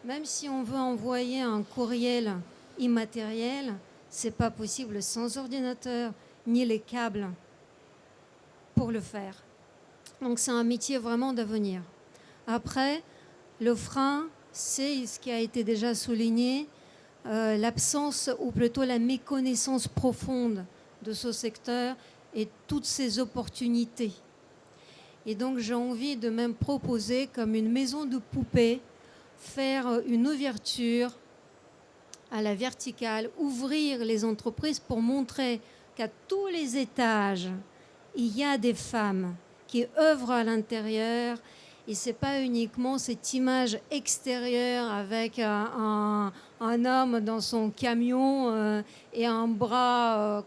Même si on veut envoyer un courriel immatériel, ce n'est pas possible sans ordinateur ni les câbles pour le faire. Donc c'est un métier vraiment d'avenir. Après, le frein, c'est ce qui a été déjà souligné, l'absence ou plutôt la méconnaissance profonde de ce secteur et toutes ses opportunités. Et donc j'ai envie de même proposer comme une maison de poupée, faire une ouverture à la verticale, ouvrir les entreprises pour montrer qu'à tous les étages, il y a des femmes qui œuvrent à l'intérieur. Et ce n'est pas uniquement cette image extérieure avec un homme dans son camion et un bras,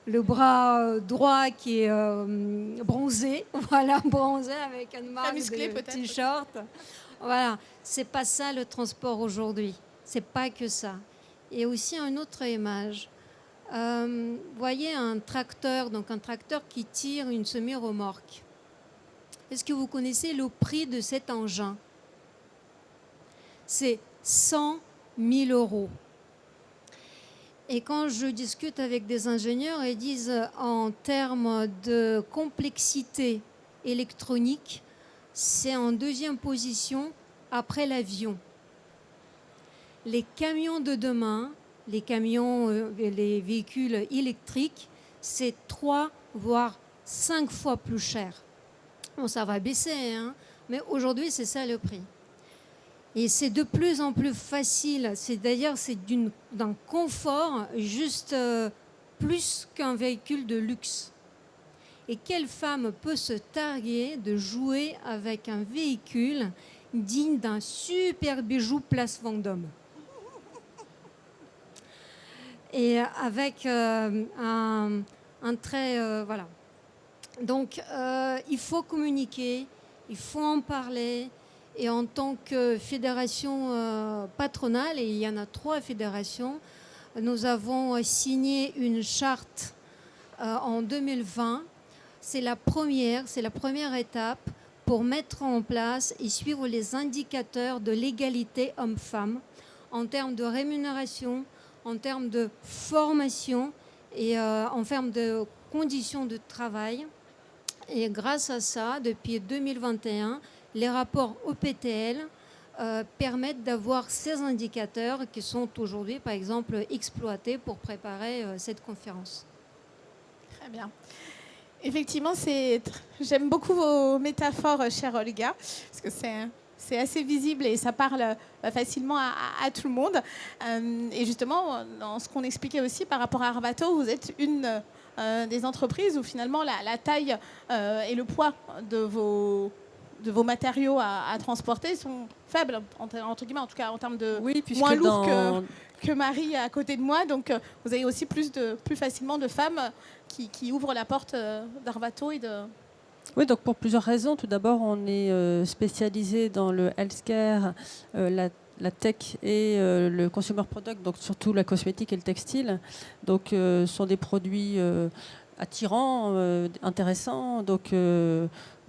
le bras droit qui est bronzé, voilà, bronzé avec une marque de t-shirt. Voilà, c'est pas ça le transport aujourd'hui. C'est pas que ça. Et aussi une autre image. Voyez un tracteur, donc un tracteur qui tire une semi-remorque. Est-ce que vous connaissez le prix de cet engin ? C'est 100 000 €. Et quand je discute avec des ingénieurs, ils disent en termes de complexité électronique, c'est en deuxième position après l'avion. Les camions de demain, les camions, les véhicules électriques, c'est 3 voire 5 fois plus cher. Bon, ça va baisser, hein, mais aujourd'hui, c'est ça le prix. Et c'est de plus en plus facile. C'est-à-dire, c'est d'un confort juste plus qu'un véhicule de luxe. Et quelle femme peut se targuer de jouer avec un véhicule digne d'un super bijou Place Vendôme ? Et avec un trait... voilà. Donc, il faut communiquer, il faut en parler. Et en tant que fédération patronale, et il y en a 3 fédérations, nous avons signé une charte en 2020. C'est la première étape pour mettre en place et suivre les indicateurs de l'égalité homme-femme en termes de rémunération, en termes de formation et en termes de conditions de travail. Et grâce à ça, depuis 2021, les rapports OPTL permettent d'avoir ces indicateurs qui sont aujourd'hui, par exemple, exploités pour préparer cette conférence. Très bien. Effectivement, j'aime beaucoup vos métaphores, chère Olga, parce que c'est assez visible et ça parle facilement à tout le monde. Et justement, dans ce qu'on expliquait aussi par rapport à Arvato, vous êtes une des entreprises où finalement la taille et le poids de vos matériaux à transporter sont faibles, entre guillemets, en tout cas en termes de moins lourds que Marie à côté de moi. Donc vous avez aussi plus facilement de femmes qui ouvrent la porte d'Arvato et de... Oui, donc pour plusieurs raisons. Tout d'abord, on est spécialisé dans le healthcare, la tech et le consumer product, donc surtout la cosmétique et le textile. Donc ce sont des produits attirants, intéressants. Donc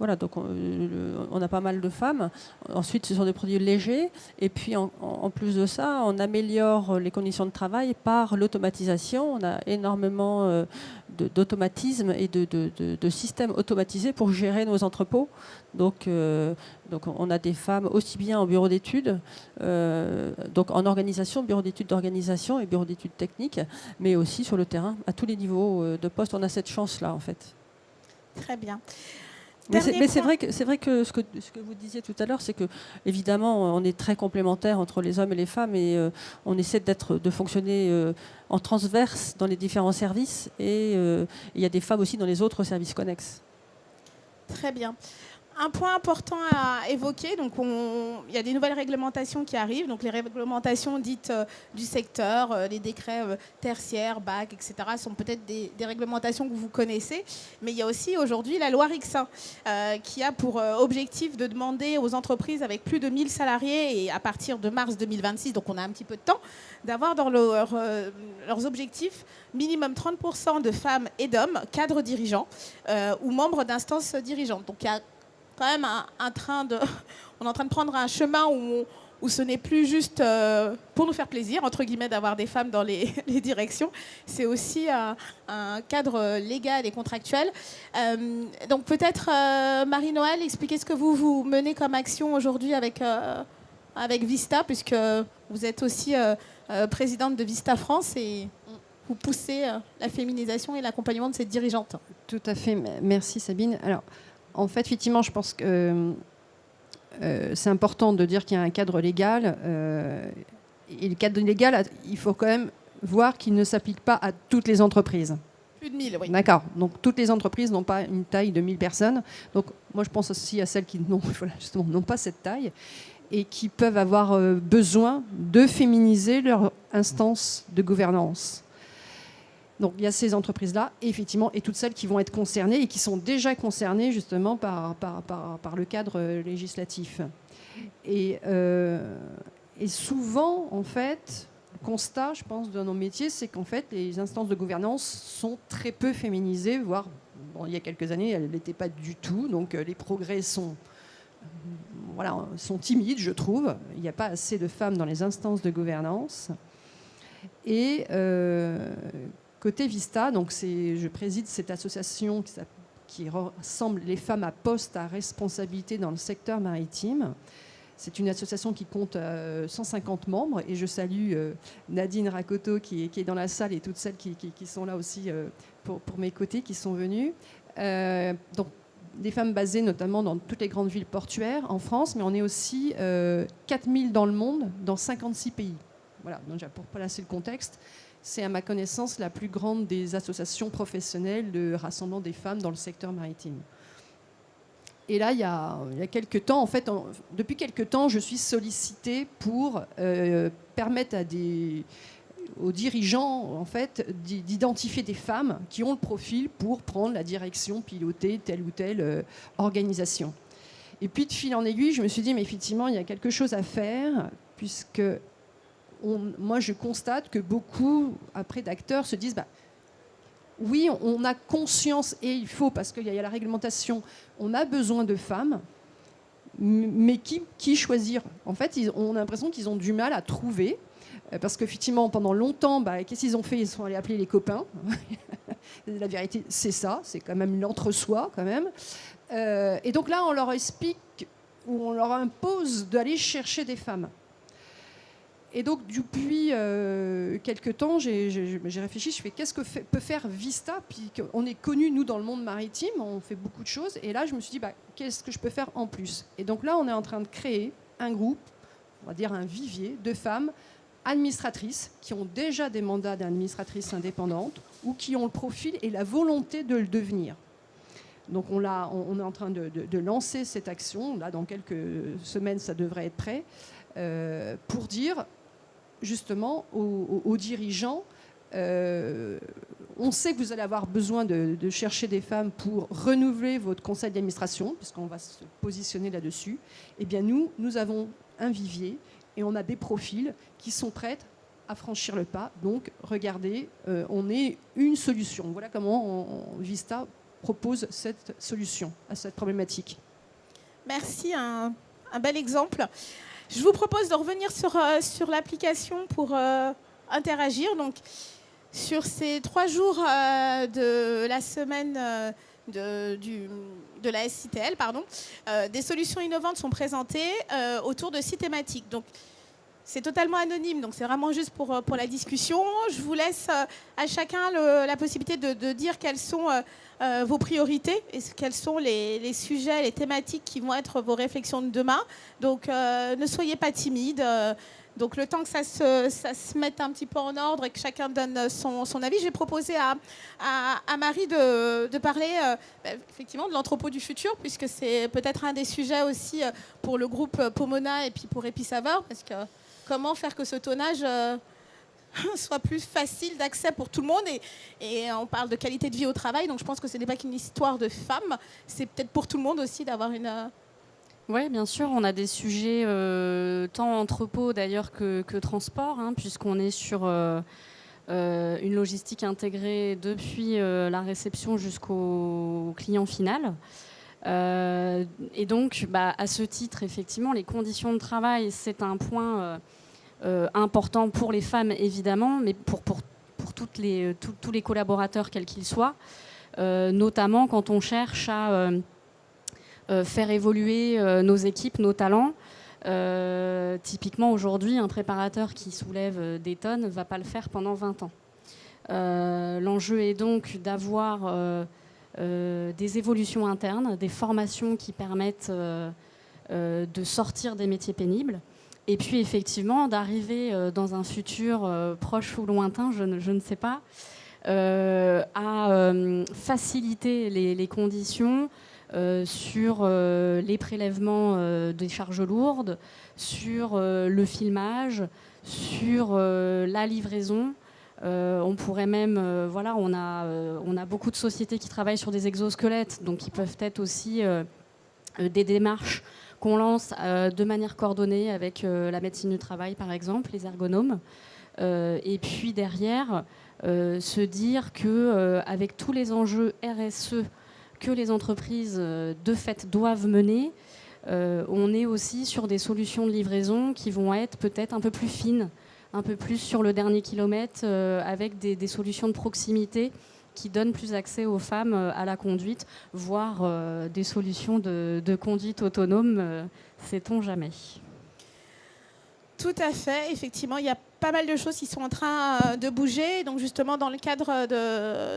Voilà, donc on a pas mal de femmes. Ensuite, ce sont des produits légers. Et puis, en plus de ça, on améliore les conditions de travail par l'automatisation. On a énormément d'automatisme et de systèmes automatisés pour gérer nos entrepôts. Donc, on a des femmes aussi bien en bureau d'études, donc en organisation, bureau d'études d'organisation et bureau d'études techniques, mais aussi sur le terrain, à tous les niveaux de poste. On a cette chance-là, en fait. Très bien. Mais c'est vrai que ce que vous disiez tout à l'heure, c'est que évidemment on est très complémentaires entre les hommes et les femmes et on essaie de fonctionner en transverse dans les différents services et il y a des femmes aussi dans les autres services connexes. Très bien. Un point important à évoquer, donc il y a des nouvelles réglementations qui arrivent, donc les réglementations dites du secteur, les décrets tertiaires, BAC, etc. sont peut-être des réglementations que vous connaissez, mais il y a aussi aujourd'hui la loi Rixain qui a pour objectif de demander aux entreprises avec plus de 1000 salariés et à partir de mars 2026, donc on a un petit peu de temps, d'avoir dans leurs objectifs minimum 30% de femmes et d'hommes, cadres dirigeants ou membres d'instances dirigeantes. Donc il y a quand même on est en train de prendre un chemin où ce n'est plus juste pour nous faire plaisir, entre guillemets, d'avoir des femmes dans les directions. C'est aussi un cadre légal et contractuel. Donc peut-être, Marie-Noëlle, expliquez ce que vous menez comme action aujourd'hui avec Vista, puisque vous êtes aussi présidente de Vista France et vous poussez la féminisation et l'accompagnement de ces dirigeantes. Tout à fait. Merci, Sabine. Alors, en fait, effectivement, je pense que c'est important de dire qu'il y a un cadre légal. Et le cadre légal, il faut quand même voir qu'il ne s'applique pas à toutes les entreprises. Plus de 1000, oui. D'accord. Donc, toutes les entreprises n'ont pas une taille de 1000 personnes. Donc, moi, je pense aussi à celles qui n'ont pas cette taille et qui peuvent avoir besoin de féminiser leur instance de gouvernance. Donc il y a ces entreprises-là, effectivement, et toutes celles qui vont être concernées et qui sont déjà concernées justement par le cadre législatif. Et souvent, en fait, le constat, je pense, dans nos métiers, c'est qu'en fait, les instances de gouvernance sont très peu féminisées, voire, bon, il y a quelques années, elles ne l'étaient pas du tout. Donc les progrès sont timides, je trouve. Il n'y a pas assez de femmes dans les instances de gouvernance. Et côté Vista, donc je préside cette association qui rassemble les femmes à poste à responsabilité dans le secteur maritime. C'est une association qui compte 150 membres et je salue Nadine Rakoto qui est dans la salle et toutes celles qui sont là aussi pour mes côtés, qui sont venues. Donc, des femmes basées notamment dans toutes les grandes villes portuaires en France, mais on est aussi 4000 dans le monde, dans 56 pays. Voilà, donc pour placer le contexte, c'est à ma connaissance la plus grande des associations professionnelles de rassemblement des femmes dans le secteur maritime. Et là, il y a quelques temps, en fait, depuis quelques temps, je suis sollicitée pour permettre aux dirigeants, en fait, d'identifier des femmes qui ont le profil pour prendre la direction, piloter telle ou telle organisation. Et puis, de fil en aiguille, je me suis dit, mais effectivement, il y a quelque chose à faire, puisque moi, je constate que beaucoup, après, d'acteurs se disent, oui, on a conscience, et il faut, parce qu'il y a la réglementation, on a besoin de femmes, mais qui choisir? En fait, on a l'impression qu'ils ont du mal à trouver, parce qu'effectivement, pendant longtemps, qu'est-ce qu'ils ont fait? Ils sont allés appeler les copains. La vérité, c'est ça, c'est quand même l'entre-soi, quand même. Et donc là, on leur explique, ou on leur impose d'aller chercher des femmes. Et donc, depuis quelques temps, j'ai réfléchi, je fais qu'est-ce que peut faire Vista? Puis on est connus, nous, dans le monde maritime, on fait beaucoup de choses. Et là, je me suis dit, qu'est-ce que je peux faire en plus? Et donc là, on est en train de créer un groupe, on va dire un vivier de femmes administratrices qui ont déjà des mandats d'administratrices indépendantes ou qui ont le profil et la volonté de le devenir. Donc on est en train de lancer cette action. Là, dans quelques semaines, ça devrait être prêt pour dire justement aux dirigeants, on sait que vous allez avoir besoin de chercher des femmes pour renouveler votre conseil d'administration, puisqu'on va se positionner là-dessus. Eh bien, nous avons un vivier et on a des profils qui sont prêts à franchir le pas. Donc, regardez, on est une solution. Voilà comment Vista propose cette solution à cette problématique. Merci, un bel exemple. Je vous propose de revenir sur l'application pour interagir. Donc, sur ces 3 jours de la semaine de la SITL, des solutions innovantes sont présentées autour de 6 thématiques. Donc, c'est totalement anonyme, donc c'est vraiment juste pour la discussion. Je vous laisse à chacun la possibilité de dire quelles sont vos priorités et quels sont les sujets, les thématiques qui vont être vos réflexions de demain. Donc ne soyez pas timides. Donc le temps que ça se mette un petit peu en ordre et que chacun donne son avis, je vais proposer à Marie de parler effectivement de l'entrepôt du futur, puisque c'est peut-être un des sujets aussi pour le groupe Pomona et puis pour Epicsavor, parce que comment faire que ce tonnage soit plus facile d'accès pour tout le monde et on parle de qualité de vie au travail, donc je pense que ce n'est pas qu'une histoire de femmes, c'est peut-être pour tout le monde aussi d'avoir une... Oui, bien sûr, on a des sujets tant entrepôt d'ailleurs que transport, puisqu'on est sur une logistique intégrée depuis la réception jusqu'au client final. Et donc, à ce titre, effectivement, les conditions de travail, c'est un point important pour les femmes, évidemment, mais pour tous les collaborateurs, quels qu'ils soient, notamment quand on cherche à faire évoluer nos équipes, nos talents. Typiquement, aujourd'hui, un préparateur qui soulève des tonnes ne va pas le faire pendant 20 ans. L'enjeu est donc d'avoir des évolutions internes, des formations qui permettent de sortir des métiers pénibles, et puis effectivement d'arriver dans un futur proche ou lointain, je ne sais pas, à faciliter les conditions sur les prélèvements des charges lourdes, sur le filmage, sur la livraison. On pourrait même, on a beaucoup de sociétés qui travaillent sur des exosquelettes, donc qui peuvent être aussi des démarches qu'on lance de manière coordonnée avec la médecine du travail, par exemple, les ergonomes. Et puis derrière, se dire qu'avec tous les enjeux RSE que les entreprises, de fait, doivent mener, on est aussi sur des solutions de livraison qui vont être peut-être un peu plus fines, un peu plus sur le dernier kilomètre, avec des solutions de proximité qui donnent plus accès aux femmes à la conduite, voire des solutions de conduite autonome, sait-on jamais. Tout à fait, effectivement, il y a pas mal de choses qui sont en train de bouger. Donc justement, dans le cadre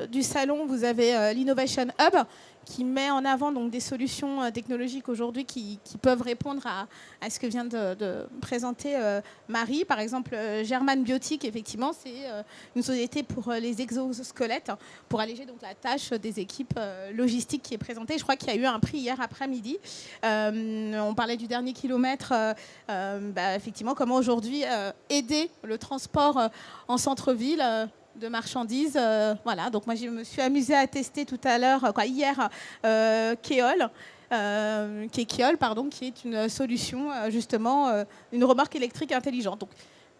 du salon, vous avez l'Innovation Hub qui met en avant donc, des solutions technologiques aujourd'hui qui peuvent répondre à ce que vient de présenter Marie. Par exemple, German Biotique, effectivement, c'est une société pour les exosquelettes, pour alléger donc, la tâche des équipes logistiques qui est présentée. Je crois qu'il y a eu un prix hier après-midi. On parlait du dernier kilomètre. Effectivement, comment aujourd'hui aider le transport en centre-ville de marchandises. Voilà, donc moi je me suis amusée à tester tout à l'heure, hier, Keol, qui est une solution, justement, une remorque électrique intelligente. Donc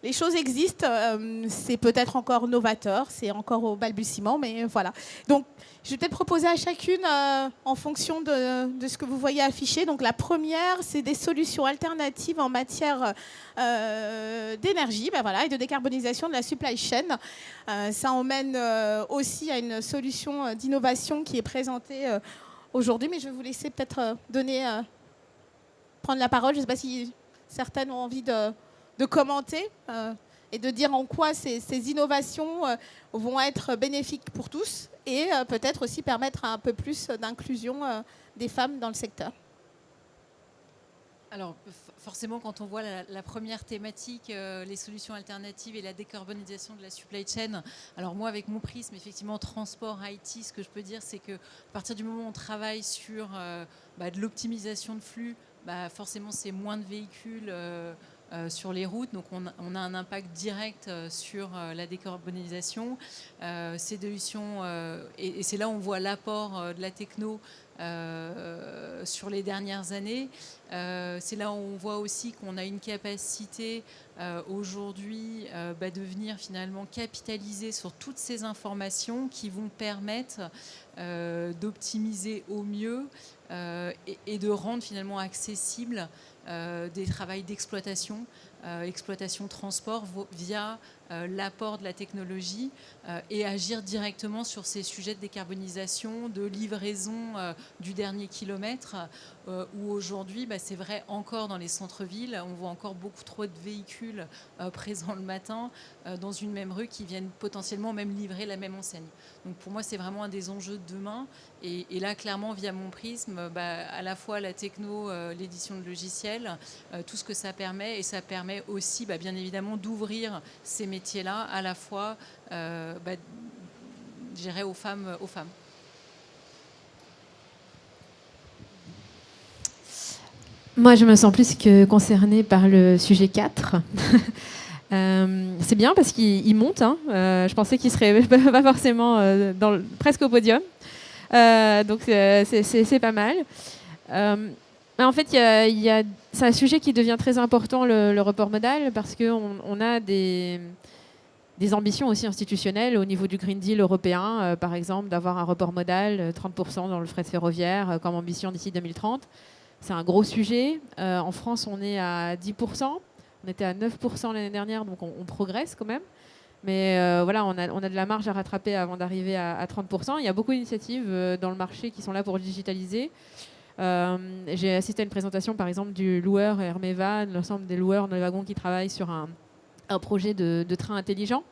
les choses existent, c'est peut-être encore novateur, c'est encore au balbutiement, mais voilà. Donc je vais peut-être proposer à chacune, en fonction de ce que vous voyez affiché. Donc la première, c'est des solutions alternatives en matière d'énergie et de décarbonisation de la supply chain. Ça emmène aussi à une solution d'innovation qui est présentée aujourd'hui, mais je vais vous laisser peut-être prendre la parole. Je ne sais pas si certaines ont envie de commenter et de dire en quoi ces innovations vont être bénéfiques pour tous et peut-être aussi permettre un peu plus d'inclusion des femmes dans le secteur. Alors, forcément, quand on voit la première thématique, les solutions alternatives et la décarbonisation de la supply chain, alors moi, avec mon prisme, effectivement, transport, IT, ce que je peux dire, c'est qu'à partir du moment où on travaille sur de l'optimisation de flux, forcément, c'est moins de véhicules sur les routes. Donc on a un impact direct sur la décarbonisation. Ces solutions, et c'est là où on voit l'apport de la techno sur les dernières années. C'est là où on voit aussi qu'on a une capacité aujourd'hui de venir finalement capitaliser sur toutes ces informations qui vont permettre d'optimiser au mieux et de rendre finalement accessible des travails d'exploitation, exploitation transport via l'apport de la technologie et agir directement sur ces sujets de décarbonisation, de livraison du dernier kilomètre, où aujourd'hui, c'est vrai, encore dans les centres-villes, on voit encore beaucoup trop de véhicules présents le matin dans une même rue qui viennent potentiellement même livrer la même enseigne. Donc pour moi, c'est vraiment un des enjeux de demain. Et là, clairement, via mon prisme, à la fois la techno, l'édition de logiciels, tout ce que ça permet, et ça permet aussi, bien évidemment, d'ouvrir ces métiers-là à la fois, je dirais, aux femmes. Moi, je me sens plus que concernée par le sujet 4. C'est bien parce qu'il monte. Je pensais qu'il serait pas forcément presque au podium. Donc, c'est pas mal. En fait, c'est un sujet qui devient très important, le report modal, parce qu'on a des ambitions aussi institutionnelles au niveau du Green Deal européen, par exemple, d'avoir un report modal, 30% dans le fret ferroviaire, comme ambition d'ici 2030. C'est un gros sujet. En France, on est à 10%. On était à 9% l'année dernière, donc on progresse quand même. Mais voilà, on a de la marge à rattraper avant d'arriver à 30%. Il y a beaucoup d'initiatives dans le marché qui sont là pour digitaliser. J'ai assisté à une présentation, par exemple, du loueur Hermeva, l'ensemble des loueurs dans les wagons qui travaillent sur un projet de train intelligent,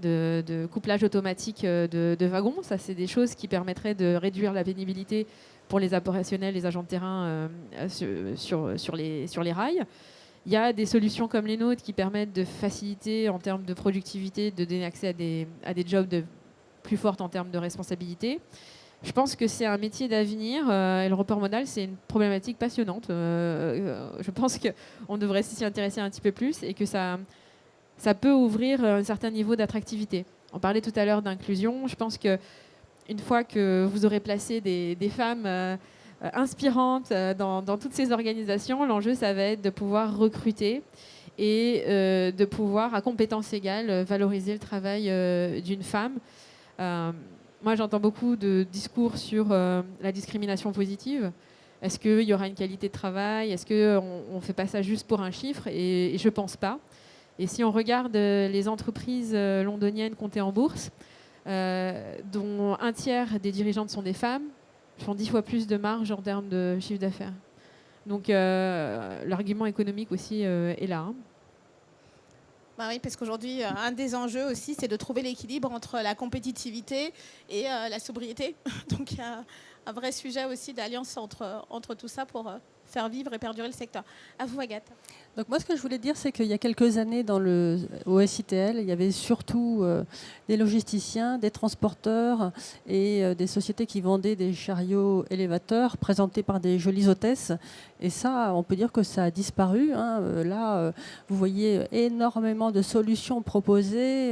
de couplage automatique de wagons. Ça, c'est des choses qui permettraient de réduire la pénibilité pour les opérationnels, les agents de terrain sur les rails. Il y a des solutions comme les nôtres qui permettent de faciliter en termes de productivité, de donner accès à des jobs plus forts en termes de responsabilité. Je pense que c'est un métier d'avenir et le report modal, c'est une problématique passionnante. Je pense qu'on devrait s'y intéresser un petit peu plus et que ça peut ouvrir un certain niveau d'attractivité. On parlait tout à l'heure d'inclusion. Je pense qu'une fois que vous aurez placé des femmes inspirantes dans toutes ces organisations, l'enjeu, ça va être de pouvoir recruter et de pouvoir, à compétences égales, valoriser le travail d'une femme. Moi, j'entends beaucoup de discours sur la discrimination positive. Est-ce qu'il y aura une qualité de travail? Est-ce qu'on ne fait pas ça juste pour un chiffre? Et je ne pense pas. Et si on regarde les entreprises londoniennes cotées en bourse, dont un tiers des dirigeantes sont des femmes, font 10 fois plus de marge en termes de chiffre d'affaires. Donc l'argument économique aussi est là. Oui, parce qu'aujourd'hui, un des enjeux aussi, c'est de trouver l'équilibre entre la compétitivité et la sobriété. Donc il y a un vrai sujet aussi d'alliance entre tout ça pour faire vivre et perdurer le secteur. À vous, Agathe. Donc moi, ce que je voulais dire, c'est qu'il y a quelques années, au SITL, il y avait surtout des logisticiens, des transporteurs et des sociétés qui vendaient des chariots élévateurs présentés par des jolies hôtesses. Et ça, on peut dire que ça a disparu. Là, vous voyez énormément de solutions proposées,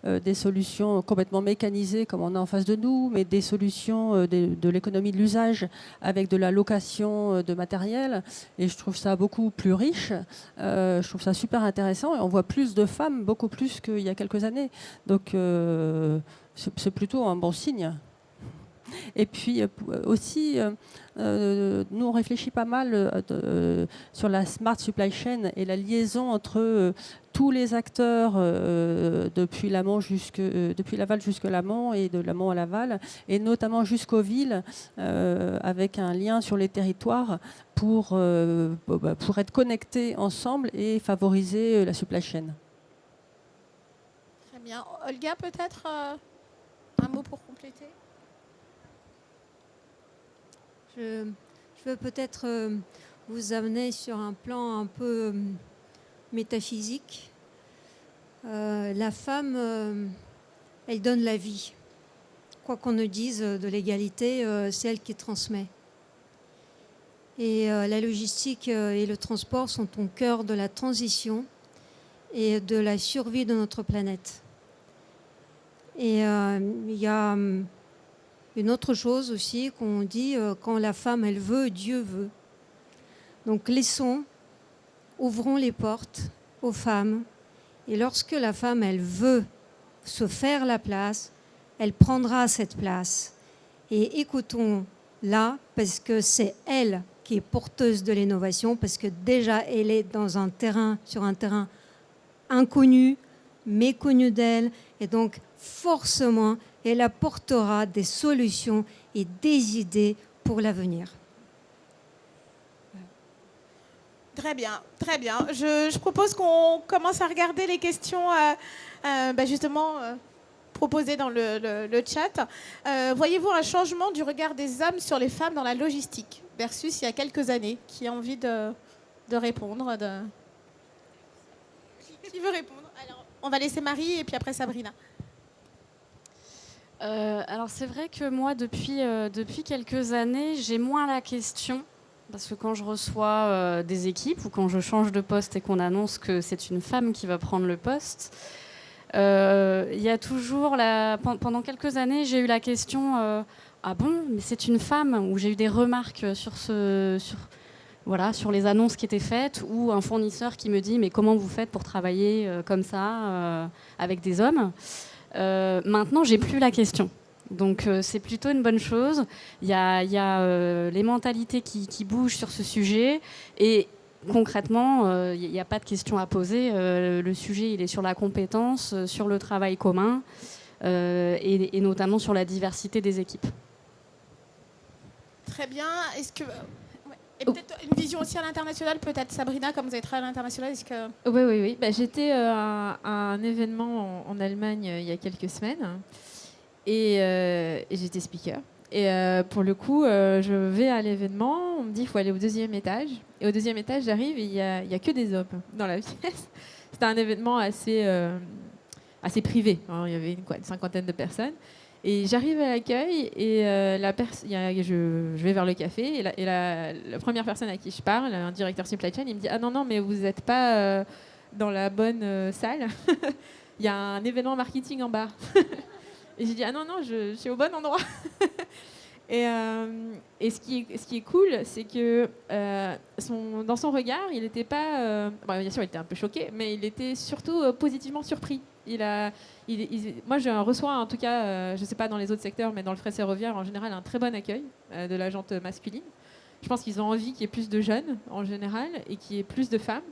des solutions complètement mécanisées comme on a en face de nous, mais des solutions de l'économie de l'usage avec de la location de matériel. Et je trouve ça beaucoup plus riche. Je trouve ça super intéressant et on voit plus de femmes, beaucoup plus qu'il y a quelques années. Donc c'est plutôt un bon signe. Et puis aussi, nous on réfléchit pas mal sur la smart supply chain et la liaison entre tous les acteurs depuis l'aval jusque l'amont et de l'amont à l'aval, et notamment jusqu'aux villes, avec un lien sur les territoires pour être connectés ensemble et favoriser la supply chain. Très bien. Olga, peut-être un mot pour compléter? Je veux peut-être vous amener sur un plan un peu métaphysique. La femme, elle donne la vie. Quoi qu'on ne dise de l'égalité, c'est elle qui transmet. Et la logistique et le transport sont au cœur de la transition et de la survie de notre planète. Et il y a une autre chose aussi qu'on dit, quand la femme, elle veut, Dieu veut. Donc ouvrons les portes aux femmes. Et lorsque la femme, elle veut se faire la place, elle prendra cette place. Et écoutons-la, parce que c'est elle qui est porteuse de l'innovation, parce que déjà, elle est sur un terrain inconnu, méconnu d'elle, et donc forcément, elle apportera des solutions et des idées pour l'avenir. Très bien, très bien. Je propose qu'on commence à regarder les questions justement proposées dans le chat. Voyez-vous un changement du regard des hommes sur les femmes dans la logistique versus il y a quelques années? Qui a envie de répondre Qui veut répondre? Alors, on va laisser Marie et puis après Sabrina. Alors c'est vrai que moi, depuis quelques années, j'ai moins la question. Parce que quand je reçois des équipes ou quand je change de poste et qu'on annonce que c'est une femme qui va prendre le poste, il y a toujours pendant quelques années, j'ai eu la question ah bon, mais c'est une femme, ou j'ai eu des remarques sur les annonces qui étaient faites, ou un fournisseur qui me dit mais comment vous faites pour travailler comme ça avec des hommes. Maintenant, j'ai plus la question. Donc c'est plutôt une bonne chose. Il y a les mentalités qui bougent sur ce sujet et concrètement, il n'y a pas de question à poser. Le sujet, il est sur la compétence, sur le travail commun et notamment sur la diversité des équipes. Très bien. Est-ce que... Et peut-être une vision aussi à l'international, peut-être Sabrina, comme vous avez travaillé à l'international, est-ce que... Oui. J'étais à un événement en Allemagne il y a quelques semaines. Et j'étais speaker. Et pour le coup, je vais à l'événement, on me dit qu'il faut aller au 2e étage. Et au 2e étage, j'arrive et il n'y a que des hommes dans la pièce. C'était un événement assez privé. Alors, il y avait une cinquantaine de personnes. Et j'arrive à l'accueil et je vais vers le café. Et la première personne à qui je parle, un directeur supply chain, il me dit « Ah non, mais vous n'êtes pas dans la bonne salle. Il y a un événement marketing en bas. » Et j'ai dit, ah non, je suis au bon endroit. et ce qui est cool, c'est que dans son regard, il n'était pas... bien sûr, il était un peu choqué, mais il était surtout positivement surpris. Moi, je reçois, en tout cas, je ne sais pas dans les autres secteurs, mais dans le fret ferroviaire, en général, un très bon accueil de la gente masculine. Je pense qu'ils ont envie qu'il y ait plus de jeunes, en général, et qu'il y ait plus de femmes.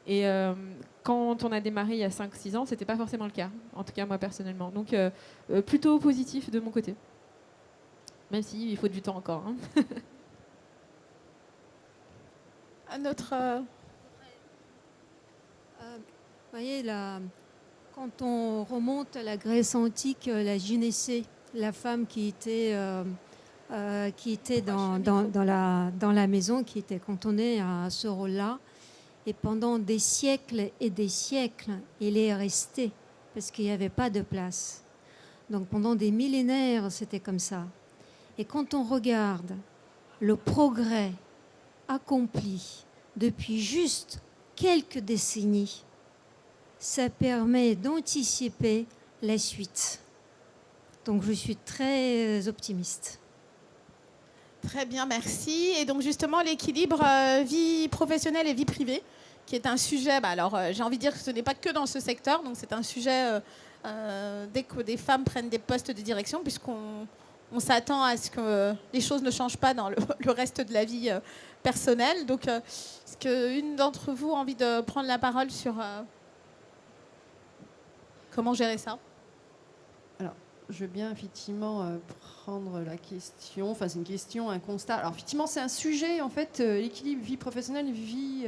Et quand on a démarré il y a 5-6 ans, ce n'était pas forcément le cas, en tout cas moi personnellement. Donc plutôt positif de mon côté, même s'il faut du temps encore. Hein. Un autre... Vous voyez, quand on remonte à la Grèce antique, la gynécée, la femme qui était dans la maison, qui était cantonnée à ce rôle-là, et pendant des siècles et des siècles, il est resté parce qu'il n'y avait pas de place. Donc pendant des millénaires, c'était comme ça. Et quand on regarde le progrès accompli depuis juste quelques décennies, ça permet d'anticiper la suite. Donc je suis très optimiste. Très bien, merci. Et donc justement, l'équilibre vie professionnelle et vie privée, qui est un sujet, j'ai envie de dire que ce n'est pas que dans ce secteur, donc c'est un sujet dès que des femmes prennent des postes de direction, puisqu'on s'attend à ce que les choses ne changent pas dans le reste de la vie personnelle. Donc, est-ce qu'une d'entre vous a envie de prendre la parole sur comment gérer ça ? Alors, je veux bien effectivement prendre la question. Enfin, c'est une question, un constat. Alors, effectivement, c'est un sujet, en fait, l'équilibre vie professionnelle, vie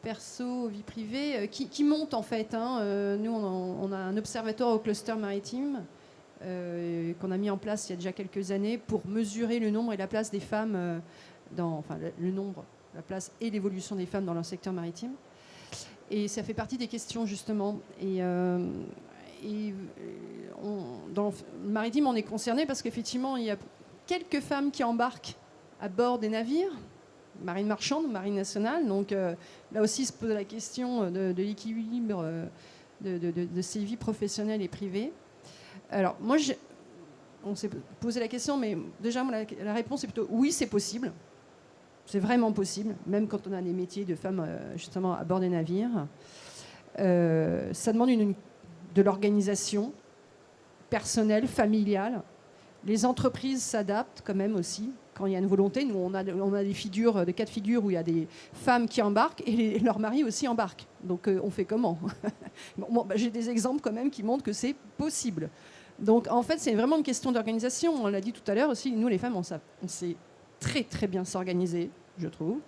perso, vie privée, qui monte, en fait. Hein. Nous, on a un observatoire au cluster maritime qu'on a mis en place il y a déjà quelques années pour mesurer le nombre et la place des femmes le nombre, la place et l'évolution des femmes dans leur secteur maritime. Et ça fait partie des questions, justement. Dans le maritime, on est concerné parce qu'effectivement, il y a quelques femmes qui embarquent à bord des navires, marine marchande ou marine nationale. Donc là aussi se pose la question de l'équilibre de ces vies professionnelles et privées. Alors moi, on s'est posé la question, mais déjà la réponse est plutôt oui, c'est possible. C'est vraiment possible, même quand on a des métiers de femmes justement à bord des navires. Ça demande de l'organisation personnelle, familiale. Les entreprises s'adaptent quand même aussi quand il y a une volonté. Nous, on a des cas de figure où il y a des femmes qui embarquent et leurs maris aussi embarquent. Donc on fait comment? J'ai des exemples quand même qui montrent que c'est possible. Donc en fait, c'est vraiment une question d'organisation. On l'a dit tout à l'heure aussi, nous les femmes, on sait très très bien s'organiser, je trouve,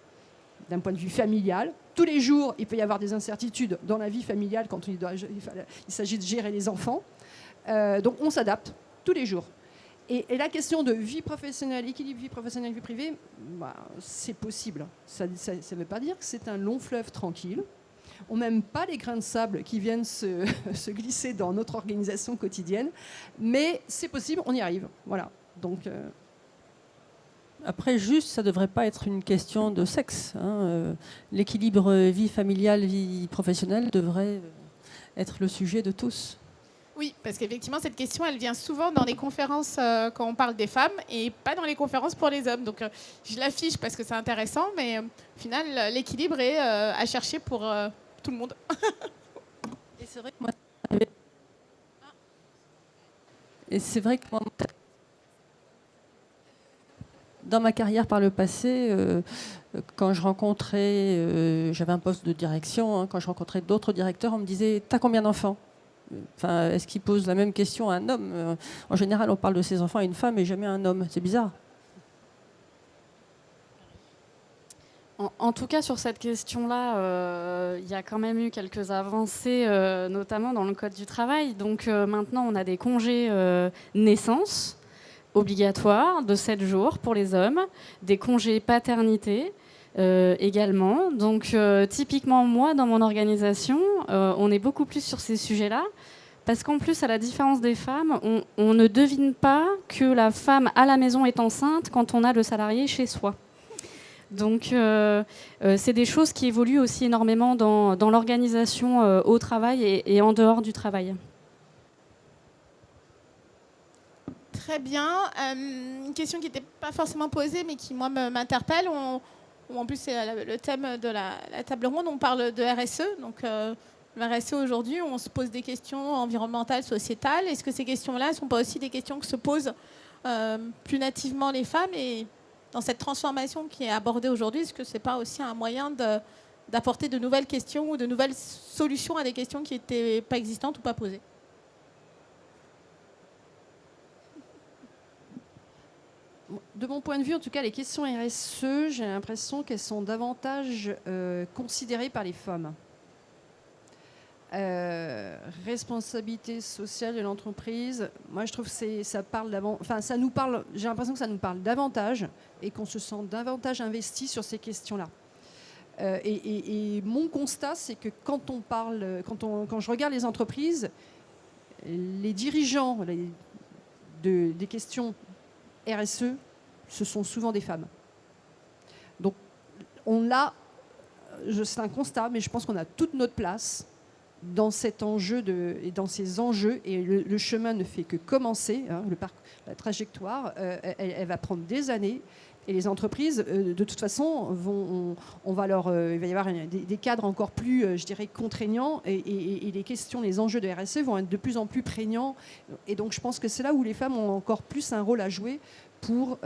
d'un point de vue familial. Tous les jours, il peut y avoir des incertitudes dans la vie familiale quand il s'agit de gérer les enfants. Donc on s'adapte tous les jours. Et la question de vie professionnelle, équilibre vie professionnelle, vie privée, c'est possible. Ça ne veut pas dire que c'est un long fleuve tranquille. On n'aime pas les grains de sable qui viennent se glisser dans notre organisation quotidienne, mais c'est possible, on y arrive. Voilà. Donc, Après, juste, ça ne devrait pas être une question de sexe. L'équilibre vie familiale, vie professionnelle devrait être le sujet de tous. Oui, parce qu'effectivement, cette question, elle vient souvent dans les conférences quand on parle des femmes et pas dans les conférences pour les hommes. Donc, je l'affiche parce que c'est intéressant, mais au final, l'équilibre est à chercher pour tout le monde. Et c'est vrai que moi, dans ma carrière par le passé, quand je rencontrais, j'avais un poste de direction, quand je rencontrais d'autres directeurs, on me disait « T'as combien d'enfants ?» Enfin, est-ce qu'ils posent la même question à un homme? En général, on parle de ses enfants à une femme et jamais à un homme. C'est bizarre. En tout cas, sur cette question-là, il y a quand même eu quelques avancées, notamment dans le Code du travail. Donc maintenant, on a des congés naissance obligatoires de 7 jours pour les hommes, des congés paternité également. Donc typiquement, moi, dans mon organisation, on est beaucoup plus sur ces sujets-là. Parce qu'en plus, à la différence des femmes, on ne devine pas que la femme à la maison est enceinte quand on a le salarié chez soi. Donc, c'est des choses qui évoluent aussi énormément dans l'organisation au travail et en dehors du travail. Très bien. Une question qui n'était pas forcément posée, mais qui, moi, m'interpelle. En plus, c'est le thème de la table ronde. On parle de RSE. Donc, le RSE, aujourd'hui, on se pose des questions environnementales, sociétales. Est-ce que ces questions-là ne sont pas aussi des questions que se posent plus nativement les femmes? Et dans cette transformation qui est abordée aujourd'hui, est-ce que ce n'est pas aussi un moyen d'apporter de nouvelles questions ou de nouvelles solutions à des questions qui n'étaient pas existantes ou pas posées? De mon point de vue, en tout cas, les questions RSE, j'ai l'impression qu'elles sont davantage considérées par les femmes. Responsabilité sociale de l'entreprise, moi je trouve que ça parle ça nous parle. J'ai l'impression que ça nous parle davantage et qu'on se sent davantage investi sur ces questions-là. Et mon constat, c'est que quand je regarde les entreprises, les dirigeants des questions RSE, ce sont souvent des femmes. Donc c'est un constat, mais je pense qu'on a toute notre place dans cet enjeu et dans ces enjeux, et le chemin ne fait que commencer. La trajectoire, elle va prendre des années, et les entreprises, de toute façon, il va y avoir des cadres encore plus, je dirais, contraignants, et les questions, les enjeux de RSE vont être de plus en plus prégnants, et donc je pense que c'est là où les femmes ont encore plus un rôle à jouer pour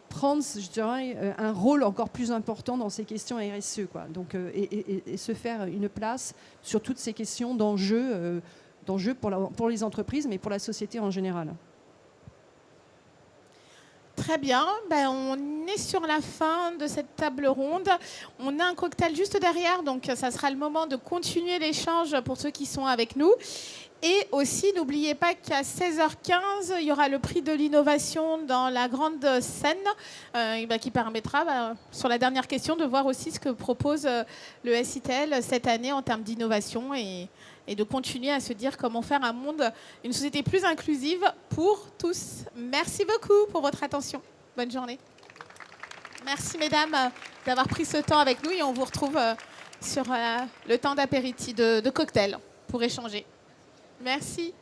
prendre, je dirais, un rôle encore plus important dans ces questions RSE, quoi. Donc, et se faire une place sur toutes ces questions d'enjeux pour les entreprises, mais pour la société en général. Très bien, on est sur la fin de cette table ronde. On a un cocktail juste derrière, donc ça sera le moment de continuer l'échange pour ceux qui sont avec nous. Et aussi, n'oubliez pas qu'à 16h15, il y aura le prix de l'innovation dans la grande scène qui permettra, sur la dernière question, de voir aussi ce que propose le SITL cette année en termes d'innovation et de continuer à se dire comment faire un monde, une société plus inclusive pour tous. Merci beaucoup pour votre attention. Bonne journée. Merci mesdames d'avoir pris ce temps avec nous et on vous retrouve sur le temps d'apéritif, de cocktail pour échanger. Merci.